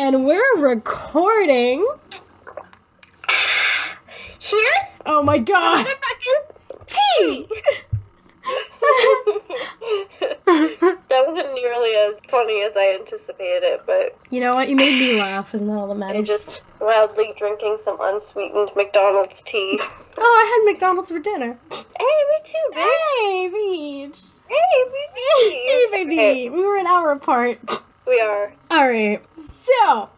And we're recording. Here's oh my god. Tea! That wasn't nearly as funny as I anticipated it, but... You know what? You made me laugh, isn't that all that matters? I'm just loudly drinking some unsweetened McDonald's tea. Oh, I had McDonald's for dinner. Hey, me too, bitch. Hey, Beach. Hey, baby. Hey, baby. Okay. We were an hour apart. We are. Alright, so...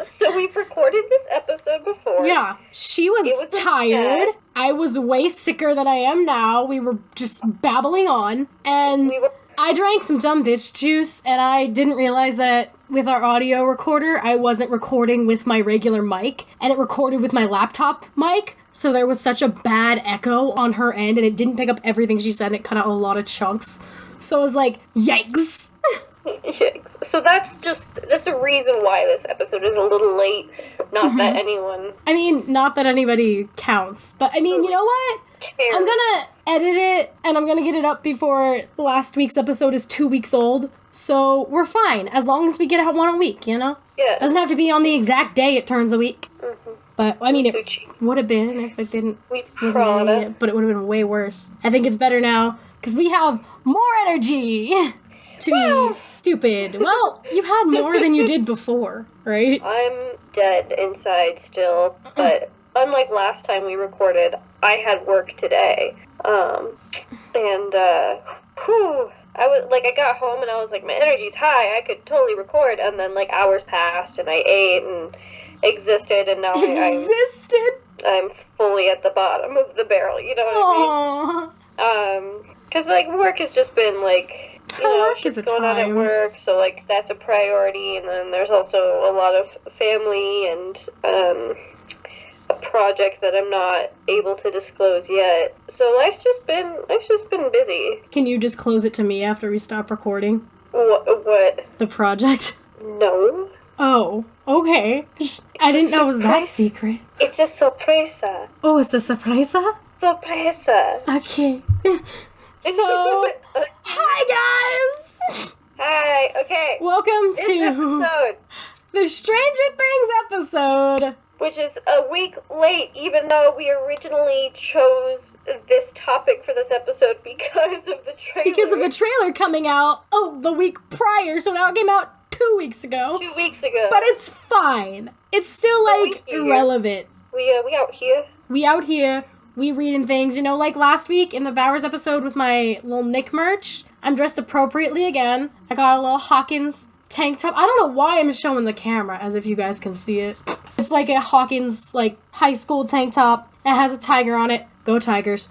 So we've recorded this episode before. Yeah, she was tired. I was way sicker than I am now. We were just babbling on. And I drank some dumb bitch juice, and I didn't realize that with our audio recorder, I wasn't recording with my regular mic, and it recorded with my laptop mic. So there was such a bad echo on her end, and it didn't pick up everything she said, and it cut out a lot of chunks. So I was like, yikes. Yikes. So that's a reason why this episode is a little late. Not that anyone... I mean, not that anybody counts, but I mean, you know what? cares. I'm gonna edit it, and I'm gonna get it up before last week's episode is 2 weeks old, so we're fine, as long as we get out one a week, you know? Yeah. It doesn't have to be on the exact day it turns a week. Mm-hmm. But, I mean, it would have been if it didn't... wasn't it, but it would have been way worse. I think it's better now, because we have more energy to be stupid. Well, you had more than you did before, right? I'm dead inside still, but unlike last time we recorded, I had work today. I got home and I was like, my energy's high, I could totally record, and then, like, hours passed, and I ate and existed, and now I'm fully at the bottom of the barrel, you know what I mean? Because, like, work has just been, like, you know, shit's going on at work, so, like, that's a priority, and then there's also a lot of family and, a project that I'm not able to disclose yet. So life's just been busy. Can you disclose it to me after we stop recording? What? The project? No. Oh, okay. I didn't know it was that secret. It's a sorpresa. Oh, it's a surpresa? Sorpresa. Okay. So, hi guys! Hi, okay. Welcome This to episode, the Stranger Things episode. which is a week late, even though we originally chose this topic for this episode because of the trailer. Because of the trailer coming out, the week prior, so now it came out 2 weeks ago. 2 weeks ago. But it's fine. It's still, like, irrelevant. We out here. We out here, we reading things. You know, like last week in the Bowers episode with my little Nick merch, I'm dressed appropriately again. I got a little Hawkins tank top. I don't know why I'm showing the camera, as if you guys can see it. It's like a Hawkins, like, high school tank top. It has a tiger on it. Go Tigers.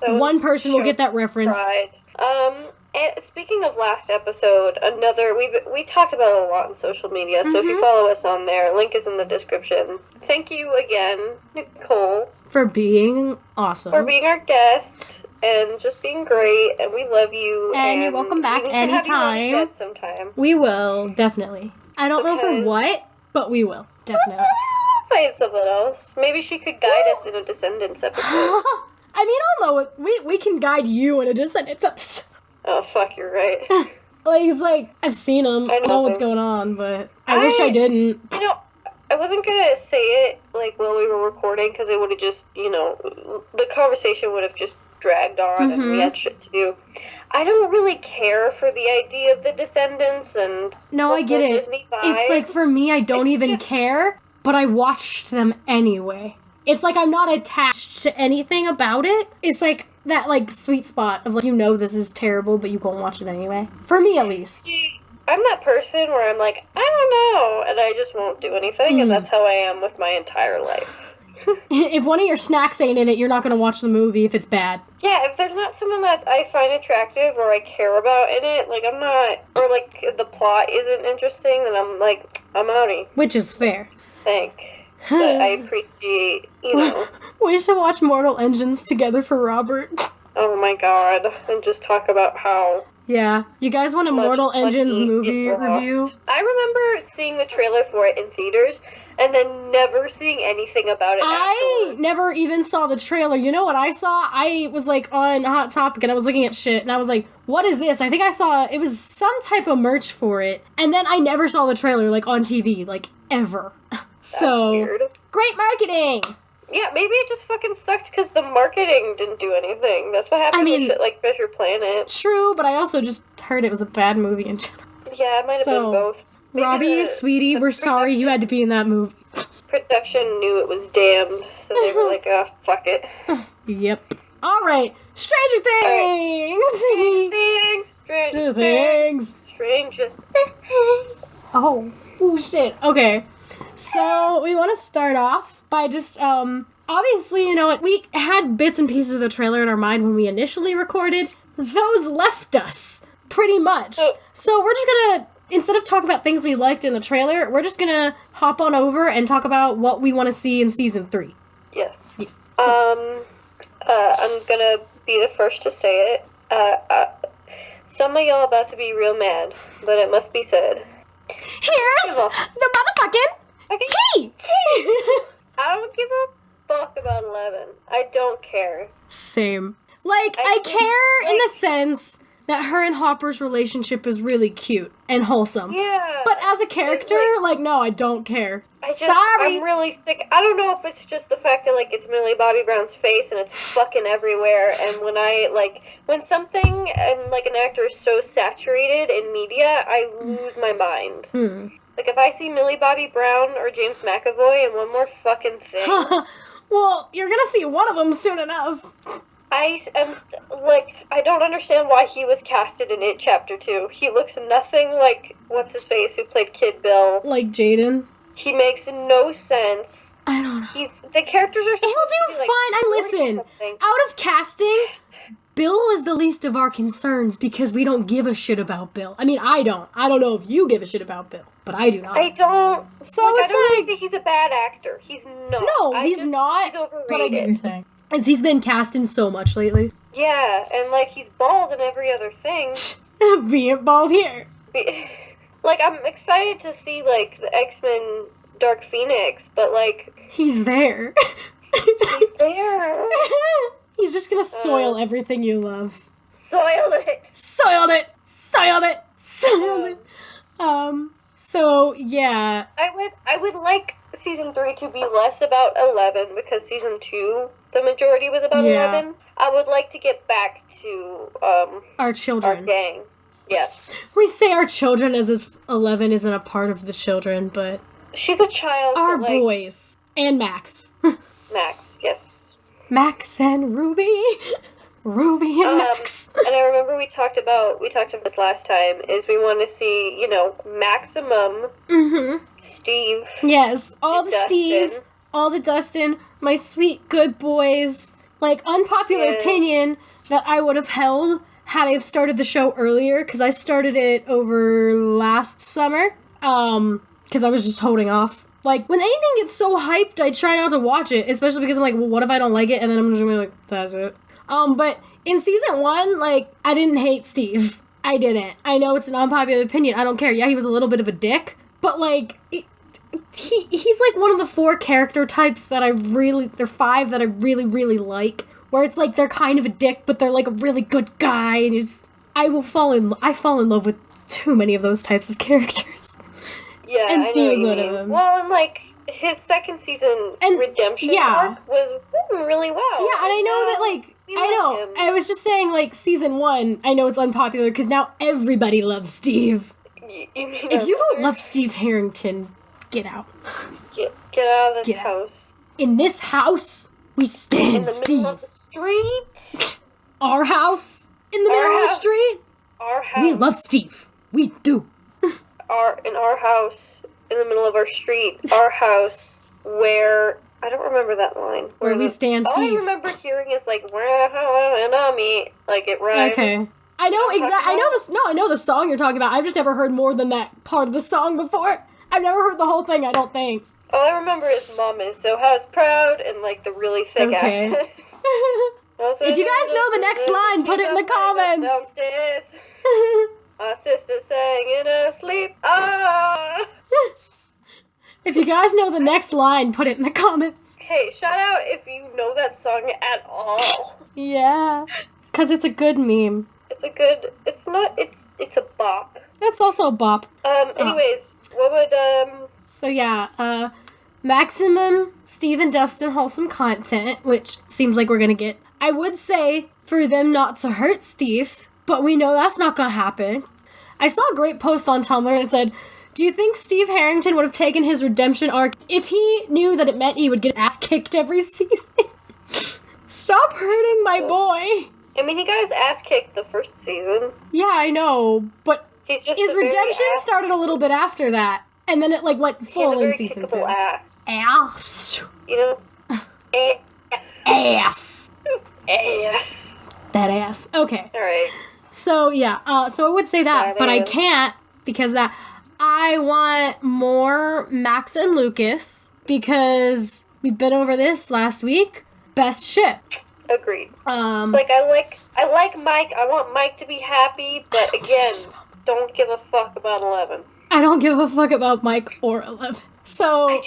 One person will get that reference. Pride. And speaking of last episode, we talked about it a lot on social media, so if you follow us on there, link is in the description. Thank you again, Nicole. For being awesome. For being our guest, and just being great, and we love you. And you're welcome back anytime. Sometime. We will, definitely. I don't know for what, but we will, definitely. Find something else. Maybe she could guide us in a Descendants episode. I mean, I'll know it. We can guide you in a Descendants episode. Oh, fuck, you're right. It's like, I've seen them. I know what's going on, but I wish I didn't. You know, I wasn't gonna say it, like, while we were recording, because it would have just, you know, the conversation would have just dragged on, and we had shit to do. I don't really care for the idea of the Descendants, and no, I get it. Disney vibe. It's like, for me, I don't even care, but I watched them anyway. It's like I'm not attached to anything about it. It's like that, like, sweet spot of, like, you know this is terrible, but you go and watch it anyway. For me, at least. See, I'm that person where I'm like, I don't know, and I just won't do anything, and that's how I am with my entire life. If one of your snacks ain't in it, you're not going to watch the movie if it's bad. Yeah, if there's not someone that I find attractive or I care about in it, like, I'm not, or, like, the plot isn't interesting, then I'm like, I'm outie. Which is fair. But I appreciate, you know. We should watch Mortal Engines together for Robert. Oh my god. And just talk about how Yeah. You guys want a Mortal Engines movie review? I remember seeing the trailer for it in theaters and then never seeing anything about it I never even saw the trailer. You know what I saw? I was like on Hot Topic and I was looking at shit and I was like, what is this? I think I saw, it was some type of merch for it. And then I never saw the trailer like on TV, like ever. So, weird. Great marketing! Yeah, maybe it just fucking sucked because the marketing didn't do anything. That's what happened with shit like Treasure Planet. True, but I also just heard it was a bad movie in general. Yeah, it might have been both. Maybe Robbie, sweetie, we're sorry you had to be in that movie. Production knew it was damned, so they were like, fuck it. Yep. Alright, Stranger Things! Stranger Things! Oh, shit. Okay. So, we want to start off by just, obviously, you know what, we had bits and pieces of the trailer in our mind when we initially recorded. Those left us, pretty much. So we're just gonna, instead of talk about things we liked in the trailer, we're just gonna hop on over and talk about what we want to see in season 3. Yes. I'm gonna be the first to say it. Some of y'all about to be real mad, but it must be said. Here's the motherfucking tea! I don't give a fuck about 11. I don't care. Same. Like, I care in the sense that her and Hopper's relationship is really cute and wholesome. Yeah. But as a character, no, I don't care. I'm really sick. I don't know if it's just the fact that, it's Millie Bobby Brown's face and it's fucking everywhere, and when something and, an actor is so saturated in media, I lose my mind. If I see Millie Bobby Brown or James McAvoy in one more fucking thing... Well, you're gonna see one of them soon enough. I don't understand why he was casted in It Chapter 2. He looks nothing like, what's-his-face, who played Kid Bill. Like Jaden? He makes no sense. I don't know. The characters are supposed to be, fine. And listen, out of casting... Bill is the least of our concerns because we don't give a shit about Bill. I mean, I don't. I don't know if you give a shit about Bill, but I do not. I don't. So I don't say he's a bad actor. He's not. No, he's not. He's overrated. But I get your thing. And he's been cast in so much lately. Yeah, and he's bald in every other thing. Being bald here. I'm excited to see the X-Men Dark Phoenix, but he's there. He's there. He's just gonna soil everything you love. Soiled it! So, yeah. I would like season 3 to be less about 11, because season 2, the majority was about 11. I would like to get back to, our children. Our gang. Yes. We say our children as if 11 isn't a part of the children, but... She's a child. Our boys. And Max. Max, yes. Max and Ruby. Ruby and Max. And I remember we talked about this last time, is we want to see, Maximum, Steve. Yes, all the Dustin. Steve, all the Dustin, my sweet good boys. Unpopular opinion that I would have held had I have started the show earlier, because I started it over last summer, because I was just holding off. When anything gets so hyped, I try not to watch it, especially because I'm like, well, what if I don't like it? And then I'm just gonna be like, that's it. But in season 1, I didn't hate Steve. I didn't. I know it's an unpopular opinion. I don't care. Yeah, he was a little bit of a dick, but he's one of the 4 character types that they're 5 that I really, really like, where it's they're kind of a dick, but they're a really good guy, and I fall in love with too many of those types of characters. Yeah, and Steve is one of them. Well, and his second season redemption arc was really well. Yeah, and I know that him. I was just saying season 1. I know it's unpopular because now everybody loves Steve. You mean if you don't love Steve Harrington, get out. Get out of this house. In this house, we stand Steve. In the middle of the street. Our house in the middle of the street. Our house. We love Steve. We do. In our house, in the middle of our street, our house, where, I don't remember that line. Where we stand Steve. All I remember hearing is it rhymes. Okay. I know I know the song you're talking about. I've just never heard more than that part of the song before. I've never heard the whole thing, I don't think. All I remember is Mom is so house proud and the really thick accent. If you guys know the next line, put it in the comments. Downstairs. Our sister sang in her sleep. Ah! If you guys know the next line, put it in the comments. Hey, shout out if you know that song at all. Yeah. Because it's a good meme. It's a bop. It's also a bop. Anyways, what would, So yeah, maximum Steve and Dustin wholesome content, which seems like we're gonna get. I would say for them not to hurt Steve, but we know that's not gonna happen. I saw a great post on Tumblr and it said, do you think Steve Harrington would have taken his redemption arc if he knew that it meant he would get his ass kicked every season? Stop hurting my boy. I mean, he got his ass kicked the first season. Yeah, I know, but he's just his redemption started a little bit after that, and then it like went full in season 2. Ass. You know? Ass. Ass. That ass. Okay. Alright. So yeah, so I would say that, but I can't because I want more Max and Lucas because we've been over this last week. Best ship. Agreed. I like Mike. I want Mike to be happy, but again, don't give a fuck about 11. I don't give a fuck about Mike or 11. So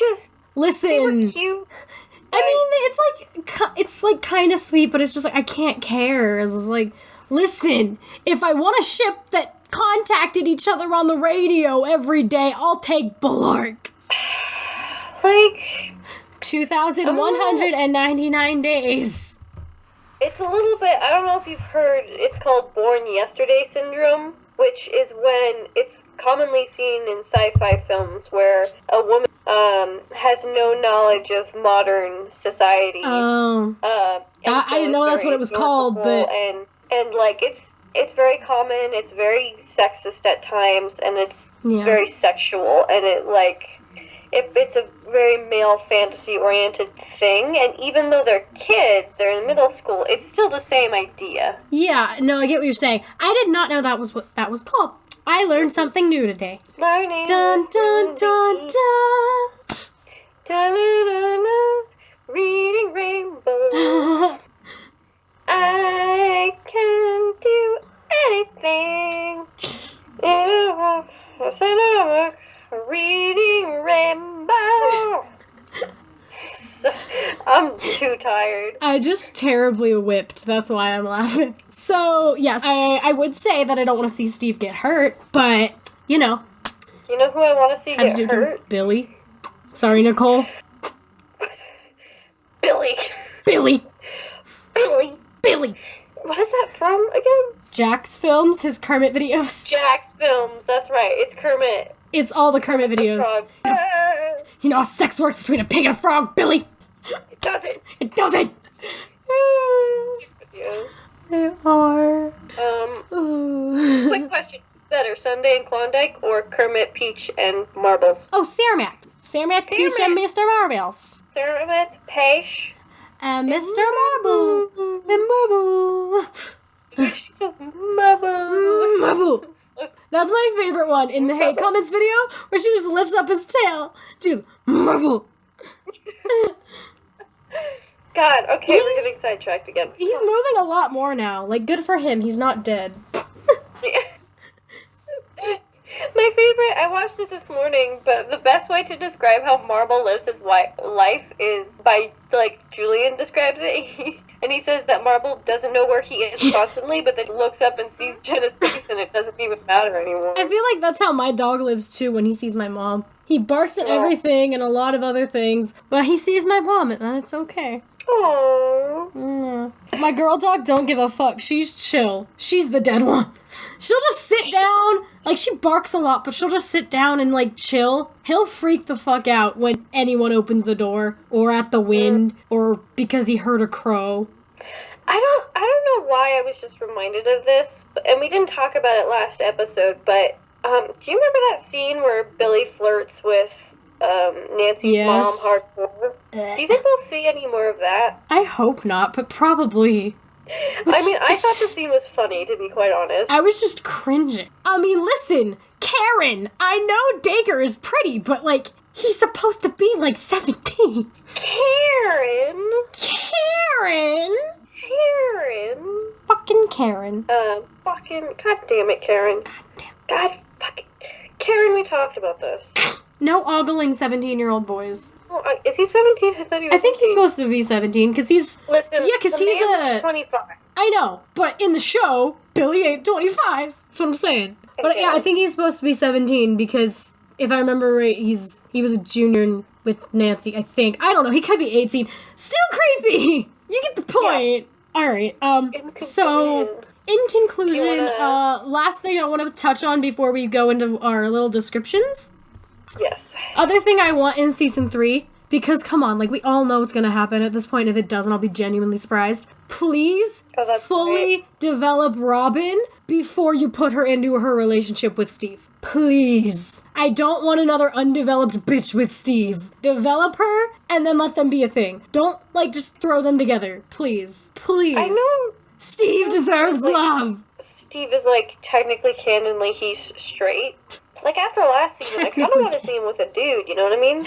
listen. They were cute. I mean, it's like kind of sweet, but it's just like I can't care. It's like, listen, if I want a ship that contacted each other on the radio every day, I'll take Bullark. Like 2,199 days. It's a little bit, I don't know if you've heard, it's called Born Yesterday syndrome, which is when it's commonly seen in sci-fi films where a woman has no knowledge of modern society. Oh. I didn't know that's what it was called, but... And like, it's very common, it's very sexist at times, and it's very sexual, and it's a very male fantasy-oriented thing, and even though they're kids, they're in middle school, it's still the same idea. Yeah, no, I get what you're saying. I did not know that was what that was called. I learned something new today. Learning. Dun, dun, dun, dun. Dun, dun, dun, dun. Reading Rainbow. I can do anything. Reading Rainbow. I'm too tired. I just terribly whipped. That's why I'm laughing. So, yes, I would say that I don't want to see Steve get hurt, but, you know. You know who I want to see get hurt? Billy. Sorry, Nicole. Billy. Billy. Billy. Billy. What is that from again? Jack's Films, his Kermit videos. Jack's Films, that's right. It's Kermit. It's all the Kermit videos. You know how sex works between a pig and a frog, Billy? It doesn't. It doesn't. Videos. They are. Quick question. Better, Sunday and Klondike or Kermit, Peach, and Marbles? Oh, Cermak. Cermak, Peach, and Mr. Marbles. Cermak, Peach. And Mr. Marble. And Marble. She says Marble. Marble. That's my favorite one in the hate comments video where she just lifts up his tail. She goes, Marble. God, okay, we're getting sidetracked again. He's moving a lot more now. Like, good for him. He's not dead. My favorite, I watched it this morning, but the best way to describe how Marble lives his life is by, like, Julian describes it. And he says that Marble doesn't know where he is constantly, but then looks up and sees Jenna's face and it doesn't even matter anymore. I feel like that's how my dog lives, too, when he sees my mom. He barks at everything and a lot of other things, but he sees my mom and it's okay. Aww. My girl dog don't give a fuck. She's chill. She's the dead one. She'll just sit down. Like, she barks a lot, but she'll just sit down and, like, chill. He'll freak the fuck out when anyone opens the door, or at the wind, or because he heard a crow. I don't know why I was just reminded of this, and we didn't talk about it last episode, but, do you remember that scene where Billy flirts with, Nancy's mom hardcore? Do you think we'll see any more of that? I hope not, but probably. I mean, I thought the scene was funny, to be quite honest. I was just cringing. I mean, listen, Karen, I know Dacre is pretty, but, like, he's supposed to be, like, 17. Karen? Karen. Fucking Karen. God damn it, Karen. God fucking... Karen, we talked about this. No ogling 17-year-old boys. Oh, is he 17? I thought he was 18. He's supposed to be 17, because he's... Listen, yeah, because he's man 25. I know, but in the show, Billy ain't 25. That's what I'm saying. But yeah, I think he's supposed to be 17, because if I remember right, he was a junior with Nancy, I think. I don't know, he could be 18. Still creepy! You get the point. Yeah. Alright, so... In conclusion, last thing I want to touch on before we go into our little descriptions. Yes. Other thing I want in season 3, because come on, like we all know what's going to happen at this point. If it doesn't, I'll be genuinely surprised. Please fully develop Robin before you put her into her relationship with Steve. Please. I don't want another undeveloped bitch with Steve. Develop her and then let them be a thing. Don't, like, just throw them together. Please. Please. I know. Steve deserves love. Steve is, like, technically canonly he's straight. Like, after last season, I kind of want to see him with a dude, you know what I mean?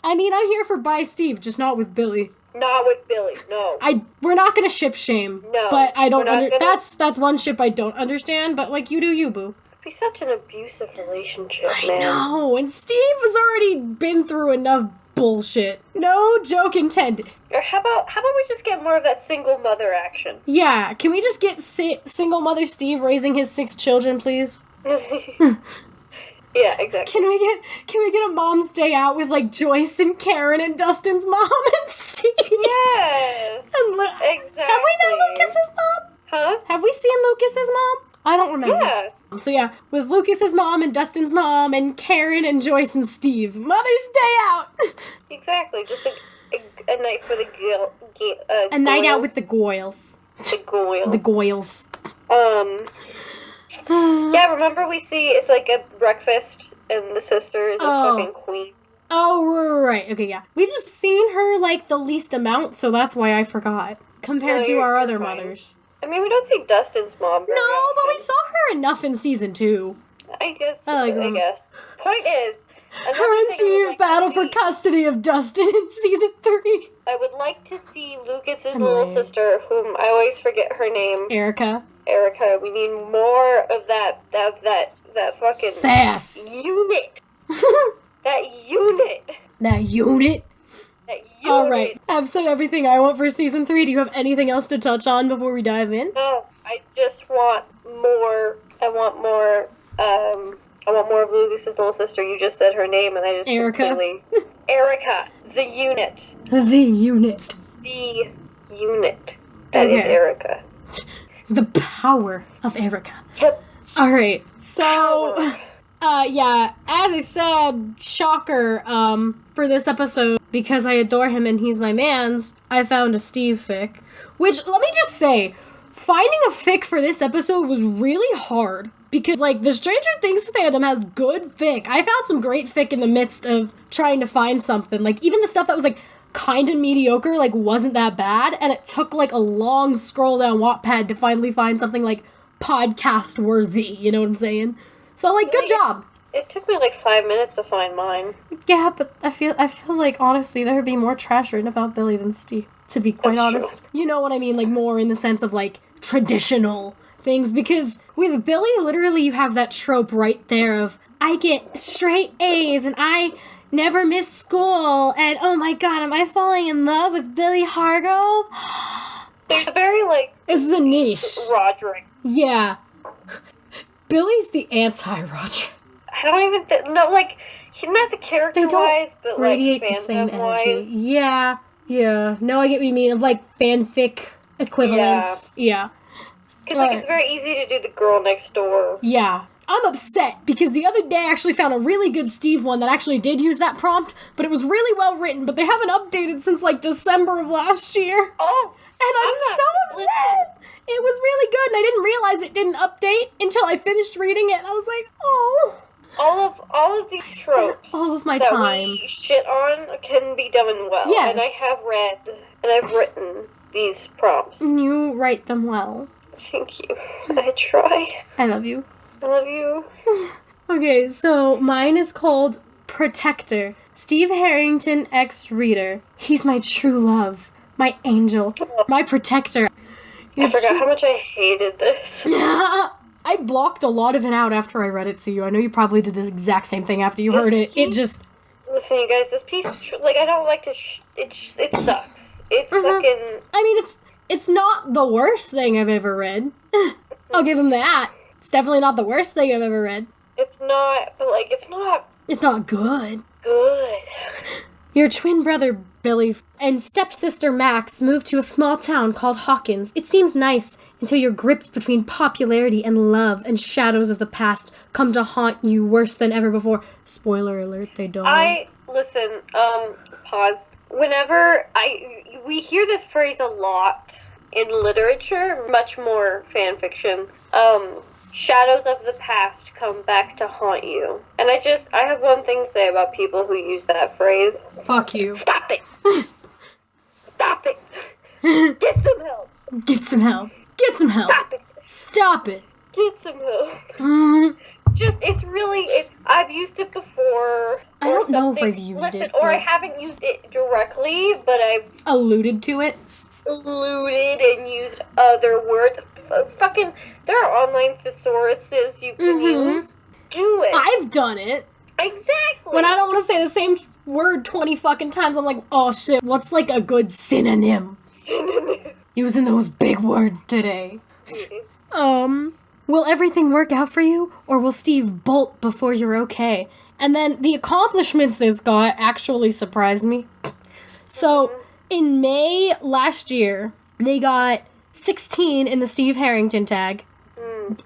I mean, I'm here for bi Steve, just not with Billy. Not with Billy, no. We're not gonna ship shame. No. But I don't that's one ship I don't understand, but, like, you do you, boo. It'd be such an abusive relationship, I man. know, and Steve has already been through enough bullshit. No joke intended. Or how about we just get more of that single mother action? Yeah, can we just get single mother Steve raising his 6 children, please? Yeah, exactly. Can we get a mom's day out with, like, Joyce and Karen and Dustin's mom and Steve? Yes. And exactly. Have we met Lucas's mom? Huh? Have we seen Lucas's mom? I don't remember. Yeah. So yeah, with Lucas's mom and Dustin's mom and Karen and Joyce and Steve. Mother's Day out! Exactly. Just a night for the a night out with the Goyles. The Goyles. The Goyles. Yeah, remember we see it's like a breakfast and the sister is a fucking queen. Oh, right. Okay, yeah. We just seen her, like, the least amount, so that's why I forgot. Compared to our other mothers. I mean, we don't see Dustin's mom very often. But we saw her enough in season 2. I guess. Point is, her and Steve battle for custody of Dustin in season 3. I would like to see Lucas's little sister, whom I always forget her name. Erica. We need more of that fucking sass unit. That unit. Alright, I've said everything I want for season 3. Do you have anything else to touch on before we dive in? No, I just want more. I want more of Lucas's little sister. You just said her name and I just Erica. Erica, the unit. The unit. That is Erica. The power of Erica. Alright, so yeah, as I said, shocker, for this episode, because I adore him and he's my man's, I found a Steve fic. Which, let me just say, finding a fic for this episode was really hard. Because, like, the Stranger Things fandom has good fic. I found some great fic in the midst of trying to find something. Like, even the stuff that was, like, kind of mediocre, like, wasn't that bad. And it took, like, a long scroll down Wattpad to finally find something, like, podcast worthy. You know what I'm saying? So, like, good job. It took me, like, 5 minutes to find mine. Yeah, but I feel like, honestly, there would be more trash written about Billy than Steve, to be quite honest. True. You know what I mean? Like, more in the sense of, like, traditional things. Because with Billy, literally, you have that trope right there of, I get straight A's and I never miss school, and oh my god, am I falling in love with Billy Hargrove? There's a very, like... It's the niche. Roderick. Yeah. Billy's the anti-Roderick. I don't even no, like, he's not the character-wise, but, like, the same energy. wise. Yeah. No, I get what you mean, of, like, fanfic equivalents. Yeah. Because, like, it's very easy to do the girl next door. Yeah. I'm upset, because the other day I actually found a really good Steve one that actually did use that prompt, but it was really well written, but they haven't updated since, like, December of last year. Oh! And I'm so upset! It was really good, and I didn't realize it didn't update until I finished reading it, and I was like, oh... All of these tropes all of my that time. We shit on can be done well. Yes. And I have read, and I've written these prompts. You write them well. Thank you. I try. I love you. I love you. Okay, so mine is called Protector. Steve Harrington, ex-reader. He's my true love. My angel. My protector. I forgot how much I hated this. I blocked a lot of it out after I read it to you. I know you probably did this exact same thing after you heard it. It just... Listen, you guys, this piece, I don't like to... it sucks. It's fucking... I mean, it's not the worst thing I've ever read. I'll give him that. It's definitely not the worst thing I've ever read. It's not, but, it's not... It's not good. Good. Your twin brother, Billy, and stepsister, Max, moved to a small town called Hawkins. It seems nice until you're gripped between popularity and love, and shadows of the past come to haunt you worse than ever before. Spoiler alert, they don't. Listen, pause. Whenever we hear this phrase a lot in literature, much more fan fiction, shadows of the past come back to haunt you. And I have one thing to say about people who use that phrase. Fuck you. Stop it! Stop it! Get some help! Get some help. Get some help. Stop it! Stop it. Get some help. I've used it before. I don't know if I've used it. Or I haven't used it directly, but I've alluded to it. Alluded and used other words. Fucking, there are online thesauruses you can use. Do it. I've done it. Exactly. When I don't want to say the same word 20 fucking times, I'm like, oh shit, what's like a good synonym? Using those big words today. Will everything work out for you, or will Steve bolt before you're okay? And then the accomplishments this got actually surprised me. So, in May last year, they got 16 in the Steve Harrington tag.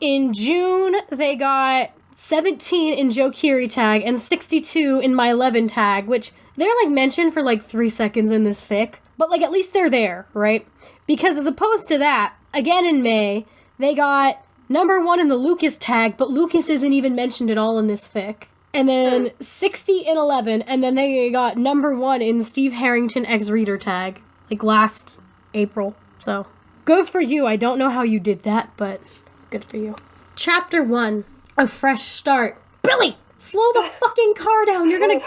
In June, they got 17 in Joe Keery tag and 62 in my 11 tag, which they're mentioned for 3 seconds in this fic, but at least they're there, right? Because as opposed to that, again in May, they got number 1 in the Lucas tag, but Lucas isn't even mentioned at all in this fic. And then 60 in 11, and then they got number 1 in Steve Harrington X-Reader tag, last April. So, good for you. I don't know how you did that, but good for you. Chapter 1, A Fresh Start. Billy! Slow the fucking car down. You're gonna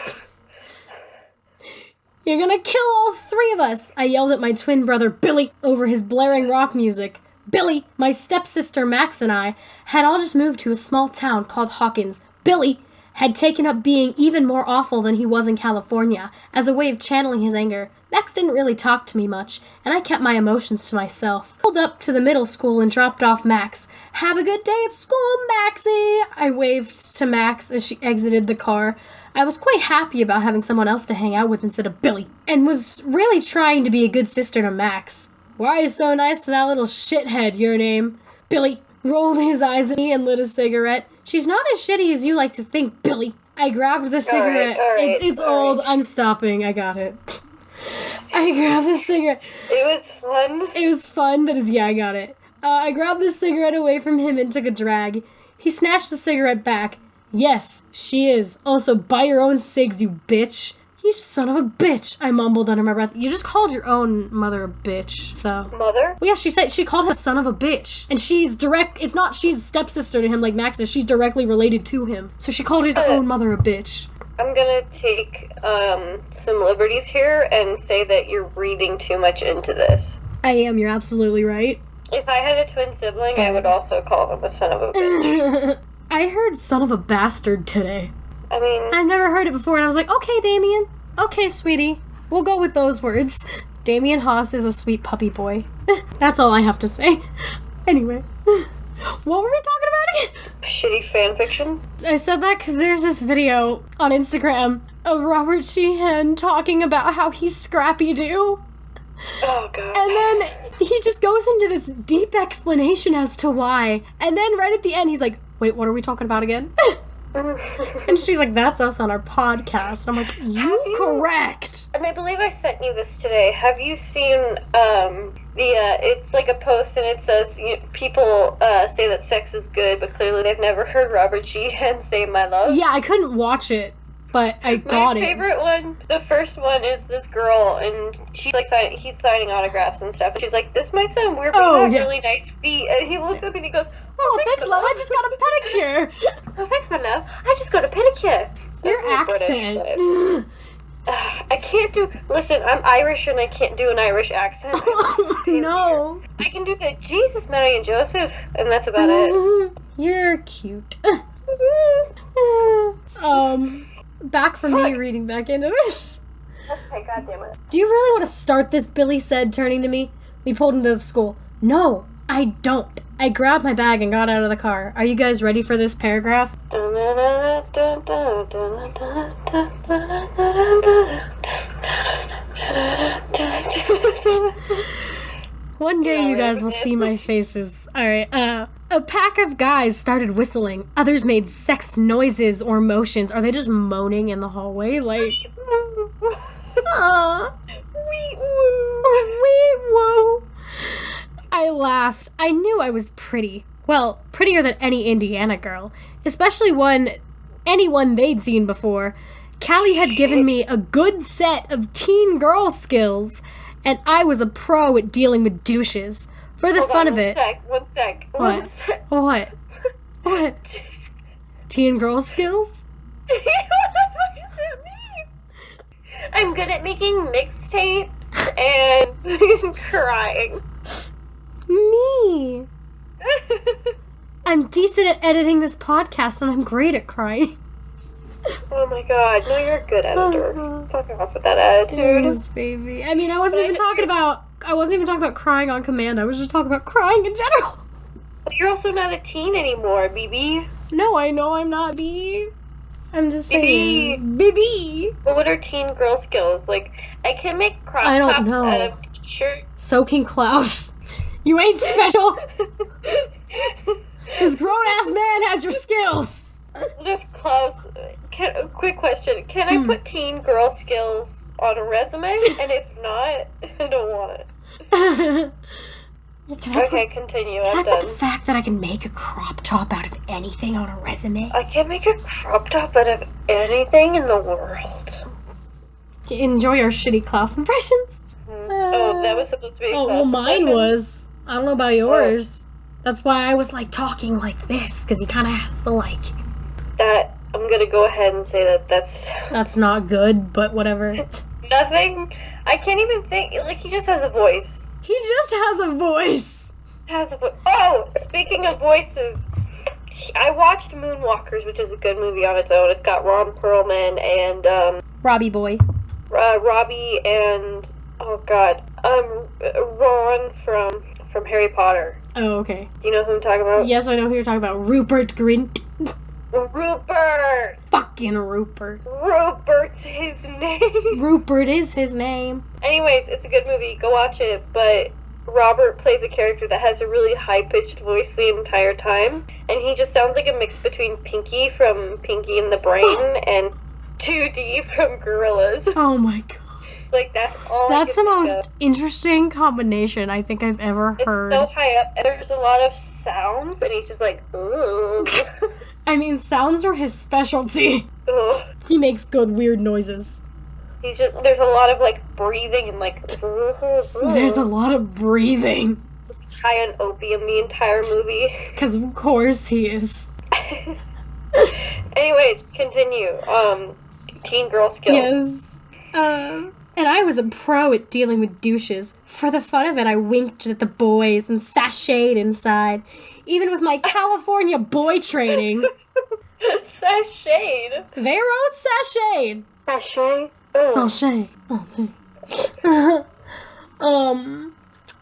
kill all 3 of us. I yelled at my twin brother, Billy, over his blaring rock music. Billy, my stepsister Max, and I had all just moved to a small town called Hawkins. Billy had taken up being even more awful than he was in California, as a way of channeling his anger. Max didn't really talk to me much, and I kept my emotions to myself. I pulled up to the middle school and dropped off Max. Have a good day at school, Maxie! I waved to Max as she exited the car. I was quite happy about having someone else to hang out with instead of Billy, and was really trying to be a good sister to Max. Why are you so nice to that little shithead, your name? Billy rolled his eyes at me and lit a cigarette. She's not as shitty as you like to think, Billy. I grabbed the cigarette. All right, it's old. I'm stopping. I got it. I grabbed the cigarette. It was fun. It was fun, but I got it. I grabbed the cigarette away from him and took a drag. He snatched the cigarette back. Yes, she is. Also, buy your own cigs, you bitch. You son of a bitch, I mumbled under my breath. You just called your own mother a bitch, so... Mother? Well, yeah, she called him son of a bitch. And she's she's stepsister to him like Max is. She's directly related to him. So she called his own mother a bitch. I'm gonna take, some liberties here and say that you're reading too much into this. I am, you're absolutely right. If I had a twin sibling, I would also call them a son of a bitch. I heard son of a bastard today. I mean... I've never heard it before, and I was like, okay, Damien. Okay, sweetie. We'll go with those words. Damien Haas is a sweet puppy boy. That's all I have to say. Anyway. What were we talking about again? Shitty fanfiction? I said that because there's this video on Instagram of Robert Sheehan talking about how he's Scrappy-Doo. Oh, God. And then he just goes into this deep explanation as to why. And then right at the end, he's like, wait, what are we talking about again? And she's like, that's us on our podcast. I'm like, you correct. And I believe I sent you this today. Have you seen, it's like a post and it says, people say that sex is good, but clearly they've never heard Robert Sheehan say my love. Yeah, I couldn't watch it, but I got it. My favorite one, the first one is this girl, and she's like, he's signing autographs and stuff. And she's like, this might sound weird, but you have really nice feet. And he looks up and he goes, oh, thanks, love. I just got a pedicure. Oh, thanks, my love. I just got a pedicure. Your accent. I can't do... Listen, I'm Irish and I can't do an Irish accent. No. I can do the Jesus, Mary, and Joseph, and that's about it. You're cute. Back from me reading back into this. Okay, goddammit. Do you really want to start this? Billy said, turning to me. We pulled into the school. No, I don't. I grabbed my bag and got out of the car. Are you guys ready for this paragraph? One day you guys will see my faces. Alright, a pack of guys started whistling. Others made sex noises or motions. Are they just moaning in the hallway? Like... Wee woo. I laughed. I knew I was pretty. Well, prettier than any Indiana girl. Especially anyone they'd seen before. Callie had given me a good set of teen girl skills, and I was a pro at dealing with douches. For the fun of it... One sec. What? What? Teen girl skills? What does that mean? I'm good at making mixtapes and crying. Me. I'm decent at editing this podcast, and I'm great at crying. Oh my god, no, you're a good editor. Fuck off with that attitude. Yes, baby. I mean, I wasn't even talking about crying on command. I was just talking about crying in general. But you're also not a teen anymore, BB. No, I know I'm not, B. I'm just saying. BB. Well, what are teen girl skills? Like, I can make crop tops out of t-shirts. So can Klaus. You ain't special. This grown-ass man has your skills. What if Klaus... quick question. Can I put teen girl skills on a resume? And if not, I don't want it. Okay, continue. I'm done. The fact that I can make a crop top out of anything on a resume. I can make a crop top out of anything in the world. Enjoy our shitty Klaus impressions. That was supposed to be a Klaus well, mine impression. was. I don't know about yours. That's why I was, like, talking like this, because he kind of has the, like... That, I'm gonna go ahead and say that's... That's not good, but whatever. Nothing. I can't even think, like, he just has a voice. He just has a voice. Oh, speaking of voices, I watched Moonwalkers, which is a good movie on its own. It's got Ron Perlman and, Robbie Boy. Robbie and... Oh, God. Ron from Harry Potter. Oh, okay. Do you know who I'm talking about? Yes, I know who you're talking about. Rupert Grint. Rupert! Fucking Rupert. Rupert's his name. Rupert is his name. Anyways, it's a good movie. Go watch it. But Robert plays a character that has a really high-pitched voice the entire time. And he just sounds like a mix between Pinky from Pinky and the Brain and 2D from Gorillaz. Oh my god. Like, that's all That's the most interesting combination I think I've ever heard. It's so high up, and there's a lot of sounds, and he's just like, ooh. I mean, sounds are his specialty. Ugh. He makes good, weird noises. There's a lot of, like, breathing and, like, There's a lot of breathing. Just high on opium the entire movie. Because of course he is. Anyways, continue. Teen girl skills. Yes. And I was a pro at dealing with douches. For the fun of it, I winked at the boys and sashayed inside. Even with my California boy training. Sashayed? They wrote sashayed. Sashay? Sashay.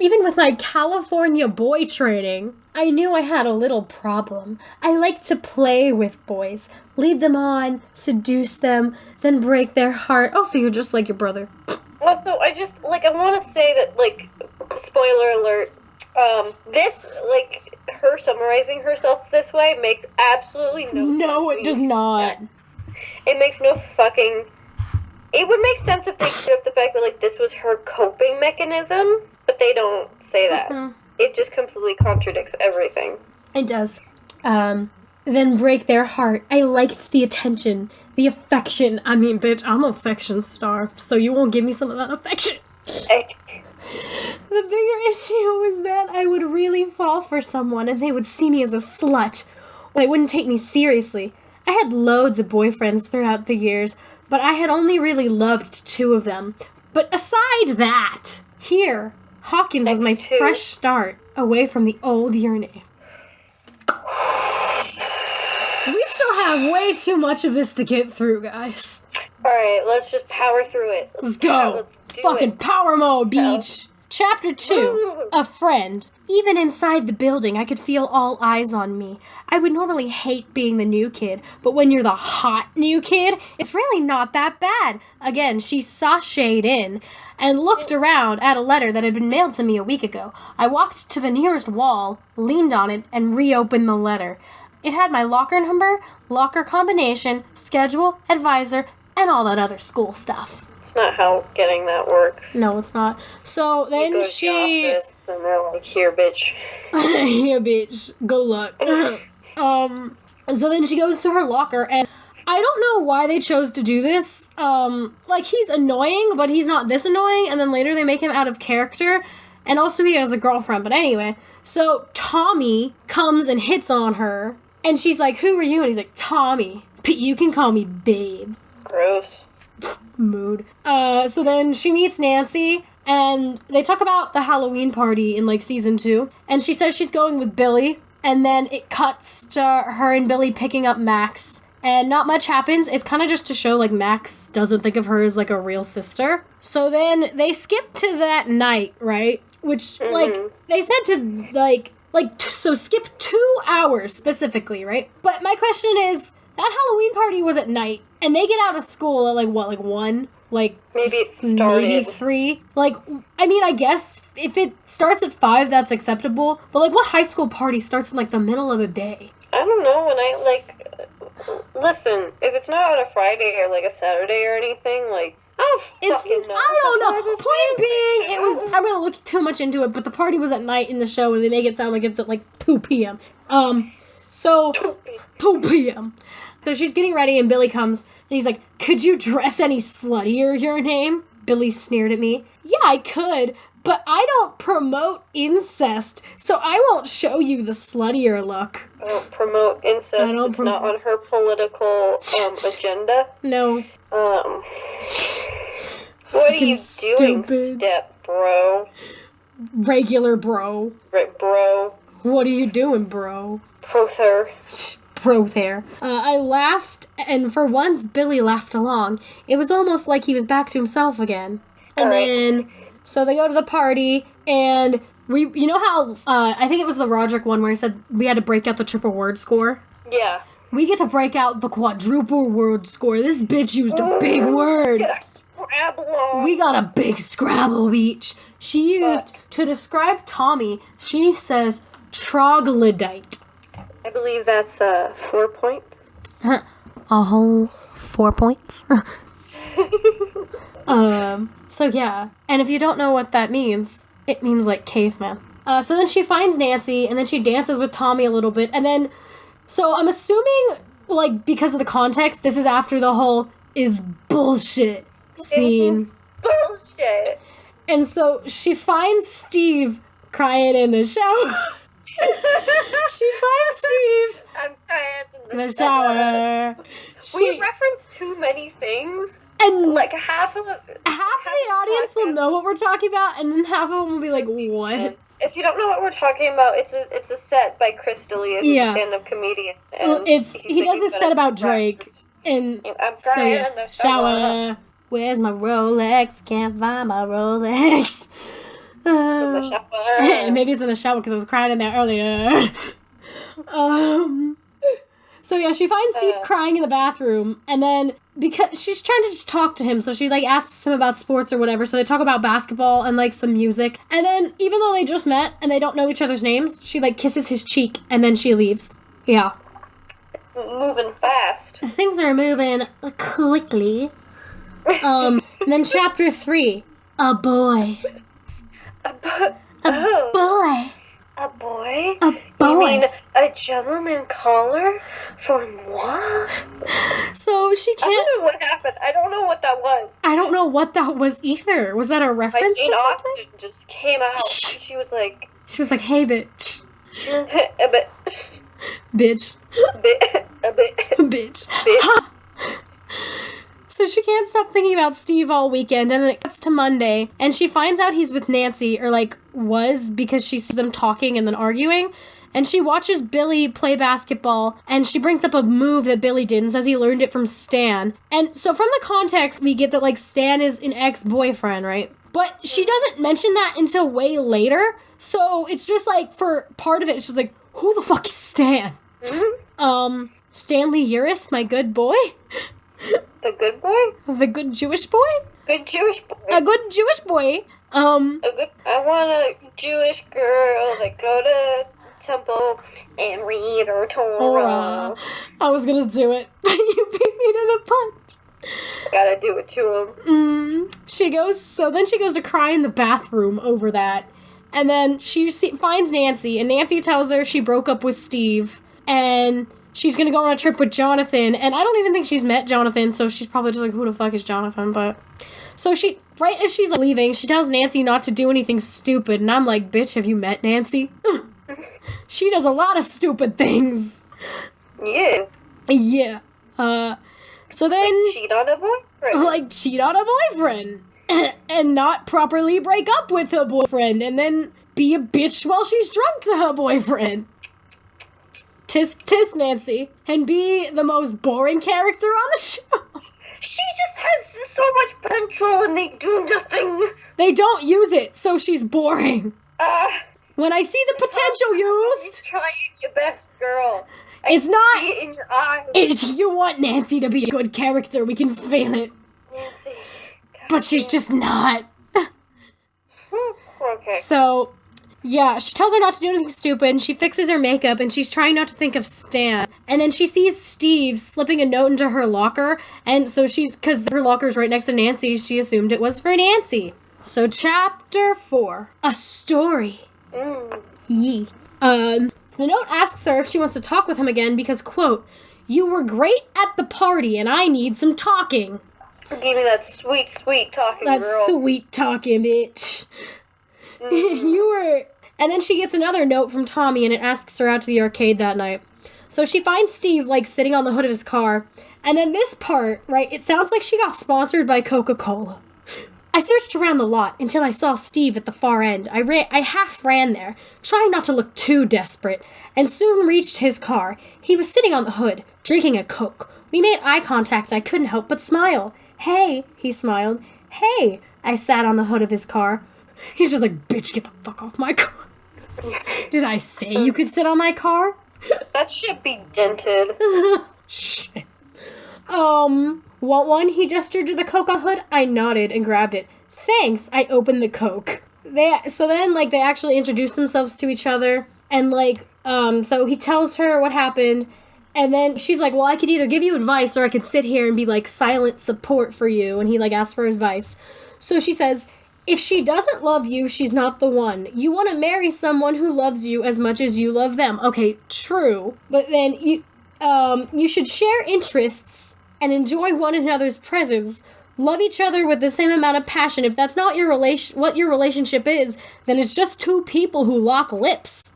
Even with my California boy training, I knew I had a little problem. I like to play with boys, lead them on, seduce them, then break their heart. Oh, so you're just like your brother. Also, I want to say that, like, spoiler alert, this, like, her summarizing herself this way makes absolutely no sense. No, it does not. It makes no fucking... It would make sense if they cleared up the fact that, like, this was her coping mechanism, but they don't say that. Mm-hmm. It just completely contradicts everything. It does. Then break their heart. I liked the attention, the affection. I mean, bitch, I'm affection-starved, so you won't give me some of that affection. The bigger issue was that I would really fall for someone and they would see me as a slut. Or they wouldn't take me seriously. I had loads of boyfriends throughout the years, but I had only really loved 2 of them. But aside that, here, Hawkins was my fresh start away from the old urinate. We still have way too much of this to get through, guys. Alright, let's just power through it. Let's go. Let's do fucking power mode, beach. Chapter 2, A Friend. Even inside the building, I could feel all eyes on me. I would normally hate being the new kid, but when you're the hot new kid, it's really not that bad. Again, she sashayed in and looked around at a letter that had been mailed to me a week ago. I walked to the nearest wall, leaned on it, and reopened the letter. It had my locker number, locker combination, schedule, advisor, and all that other school stuff. It's not how getting that works. No, it's not. So then you go to she... the office, and they're like, here, bitch. Here, bitch. Good luck. So then she goes to her locker, and I don't know why they chose to do this. Like, he's annoying, but he's not this annoying, and then later they make him out of character, and also he has a girlfriend. But anyway, so Tommy comes and hits on her, and she's like, who are you? And he's like, Tommy. But you can call me babe. Gross. Mood. So then she meets Nancy, and they talk about the Halloween party in, like, season 2, and she says she's going with Billy, and then it cuts to her and Billy picking up Max, and not much happens. It's kind of just to show, like, Max doesn't think of her as, like, a real sister. So then they skip to that night, right? Which, like, they said to, so skip 2 hours specifically, right? But my question is, that Halloween party was at night, and they get out of school at, 1? Maybe it started. Maybe 3. I mean, I guess if it starts at 5, that's acceptable. But, what high school party starts in, the middle of the day? I don't know. Listen, if it's not on a Friday or, a Saturday or anything, I don't know. I don't know. Point being, it was... I'm going to look too much into it, but the party was at night in the show, and they make it sound like it's at, 2 p.m. 2 p.m. So she's getting ready, and Billy comes, and he's like, could you dress any sluttier, your name? Billy sneered at me. Yeah, I could, but I don't promote incest, so I won't show you the sluttier look. I don't promote incest. It's not on her political agenda. No. What are you doing, step bro? Regular bro. Right, bro. What are you doing, bro? Prother. Prother. I laughed, and for once, Billy laughed along. It was almost like he was back to himself again. And then, so they go to the party, and you know how, I think it was the Roderick one where he said we had to break out the triple word score? Yeah. We get to break out the quadruple word score. This bitch used a big word. Get a Scrabble. We got a big Scrabble, beach. She used, to describe Tommy, she says troglodyte. I believe that's 4 points. A whole 4 points. So yeah. And if you don't know what that means, it means caveman. So then she finds Nancy, and then she dances with Tommy a little bit, and then, so I'm assuming, because of the context, this is after the whole is bullshit scene. It's bullshit. And so she finds Steve crying in the shower. She finds Steve. I'm crying in the shower. We reference too many things, and half of the audience will know what we're talking about, and then half of them will be like, "What?" If you don't know what we're talking about, it's a set by Chris D'Elia, who's a stand-up comedian. And he does this set about Drake, and I'm crying in the shower. Where's my Rolex? Can't find my Rolex. In the shower. Maybe it's in the shower because I was crying in there earlier. So yeah, she finds Steve crying in the bathroom, and then because she's trying to talk to him, so she asks him about sports or whatever. So they talk about basketball and some music, and then even though they just met and they don't know each other's names, she kisses his cheek, and then she leaves. Yeah, it's moving fast. Things are moving quickly. And then chapter 3, a boy. A boy. A boy? You mean a gentleman caller? For what? So she can't... I don't know what happened. I don't know what that was. I don't know what that was either. Was that a reference Jane to something? Austen just came out. She was like... hey, bitch. A bit. Bitch. A bit. Bitch. Bitch. So she can't stop thinking about Steve all weekend, and then it gets to Monday, and she finds out he's with Nancy, or was, because she sees them talking and then arguing, and she watches Billy play basketball, and she brings up a move that Billy did and says he learned it from Stan. And so from the context, we get that, Stan is an ex-boyfriend, right? But she doesn't mention that until way later, so it's just, for part of it, it's just who the fuck is Stan? Mm-hmm. Stanley Uris, my good boy? The good boy? The good Jewish boy? Good Jewish boy. A good Jewish boy. I want a Jewish girl that go to temple and read her Torah. I was gonna do it, but you beat me to the punch. Gotta do it to him. She goes to cry in the bathroom over that. And then she finds Nancy, and Nancy tells her she broke up with Steve, and she's gonna go on a trip with Jonathan, and I don't even think she's met Jonathan, so she's probably just who the fuck is Jonathan, but... So right as she's leaving, she tells Nancy not to do anything stupid, and I'm like, bitch, have you met Nancy? She does a lot of stupid things. Yeah. Yeah. So then... cheat on a boyfriend. Cheat on a boyfriend. And not properly break up with her boyfriend, and then be a bitch while she's drunk to her boyfriend. Tis Nancy, and be the most boring character on the show. She just has so much potential and they do nothing. They don't use it, so she's boring. When I see the potential used... You're trying your best, girl. It's not... see it in your eyes. You want Nancy to be a good character, we can feel it. Nancy. But she's just not. Okay. So... yeah, she tells her not to do anything stupid, and she fixes her makeup, and she's trying not to think of Stan. And then she sees Steve slipping a note into her locker, and so because her locker's right next to Nancy's, she assumed it was for Nancy. So chapter 4, a story. Yee. The note asks her if she wants to talk with him again because, quote, "You were great at the party, and I need some talking." Give me that sweet, sweet talking, girl. That sweet talking, bitch. You were... And then she gets another note from Tommy, and it asks her out to the arcade that night. So she finds Steve, sitting on the hood of his car. And then this part, right, it sounds like she got sponsored by Coca-Cola. I searched around the lot until I saw Steve at the far end. I half ran there, trying not to look too desperate, and soon reached his car. He was sitting on the hood, drinking a Coke. We made eye contact. I couldn't help but smile. "Hey," he smiled. "Hey." I sat on the hood of his car. He's just bitch, get the fuck off my car. Did I say you could sit on my car? That should be dented. Shit. Want one? He gestured to the Coke on hood. I nodded and grabbed it. Thanks. I opened the Coke. They actually introduce themselves to each other, and so he tells her what happened, and then she's like, well, I could either give you advice or I could sit here and be silent support for you, and he asks for advice. So she says, if she doesn't love you, she's not the one. You want to marry someone who loves you as much as you love them. Okay, true. But then you should share interests and enjoy one another's presence. Love each other with the same amount of passion. If that's not what your relationship is, then it's just two people who lock lips.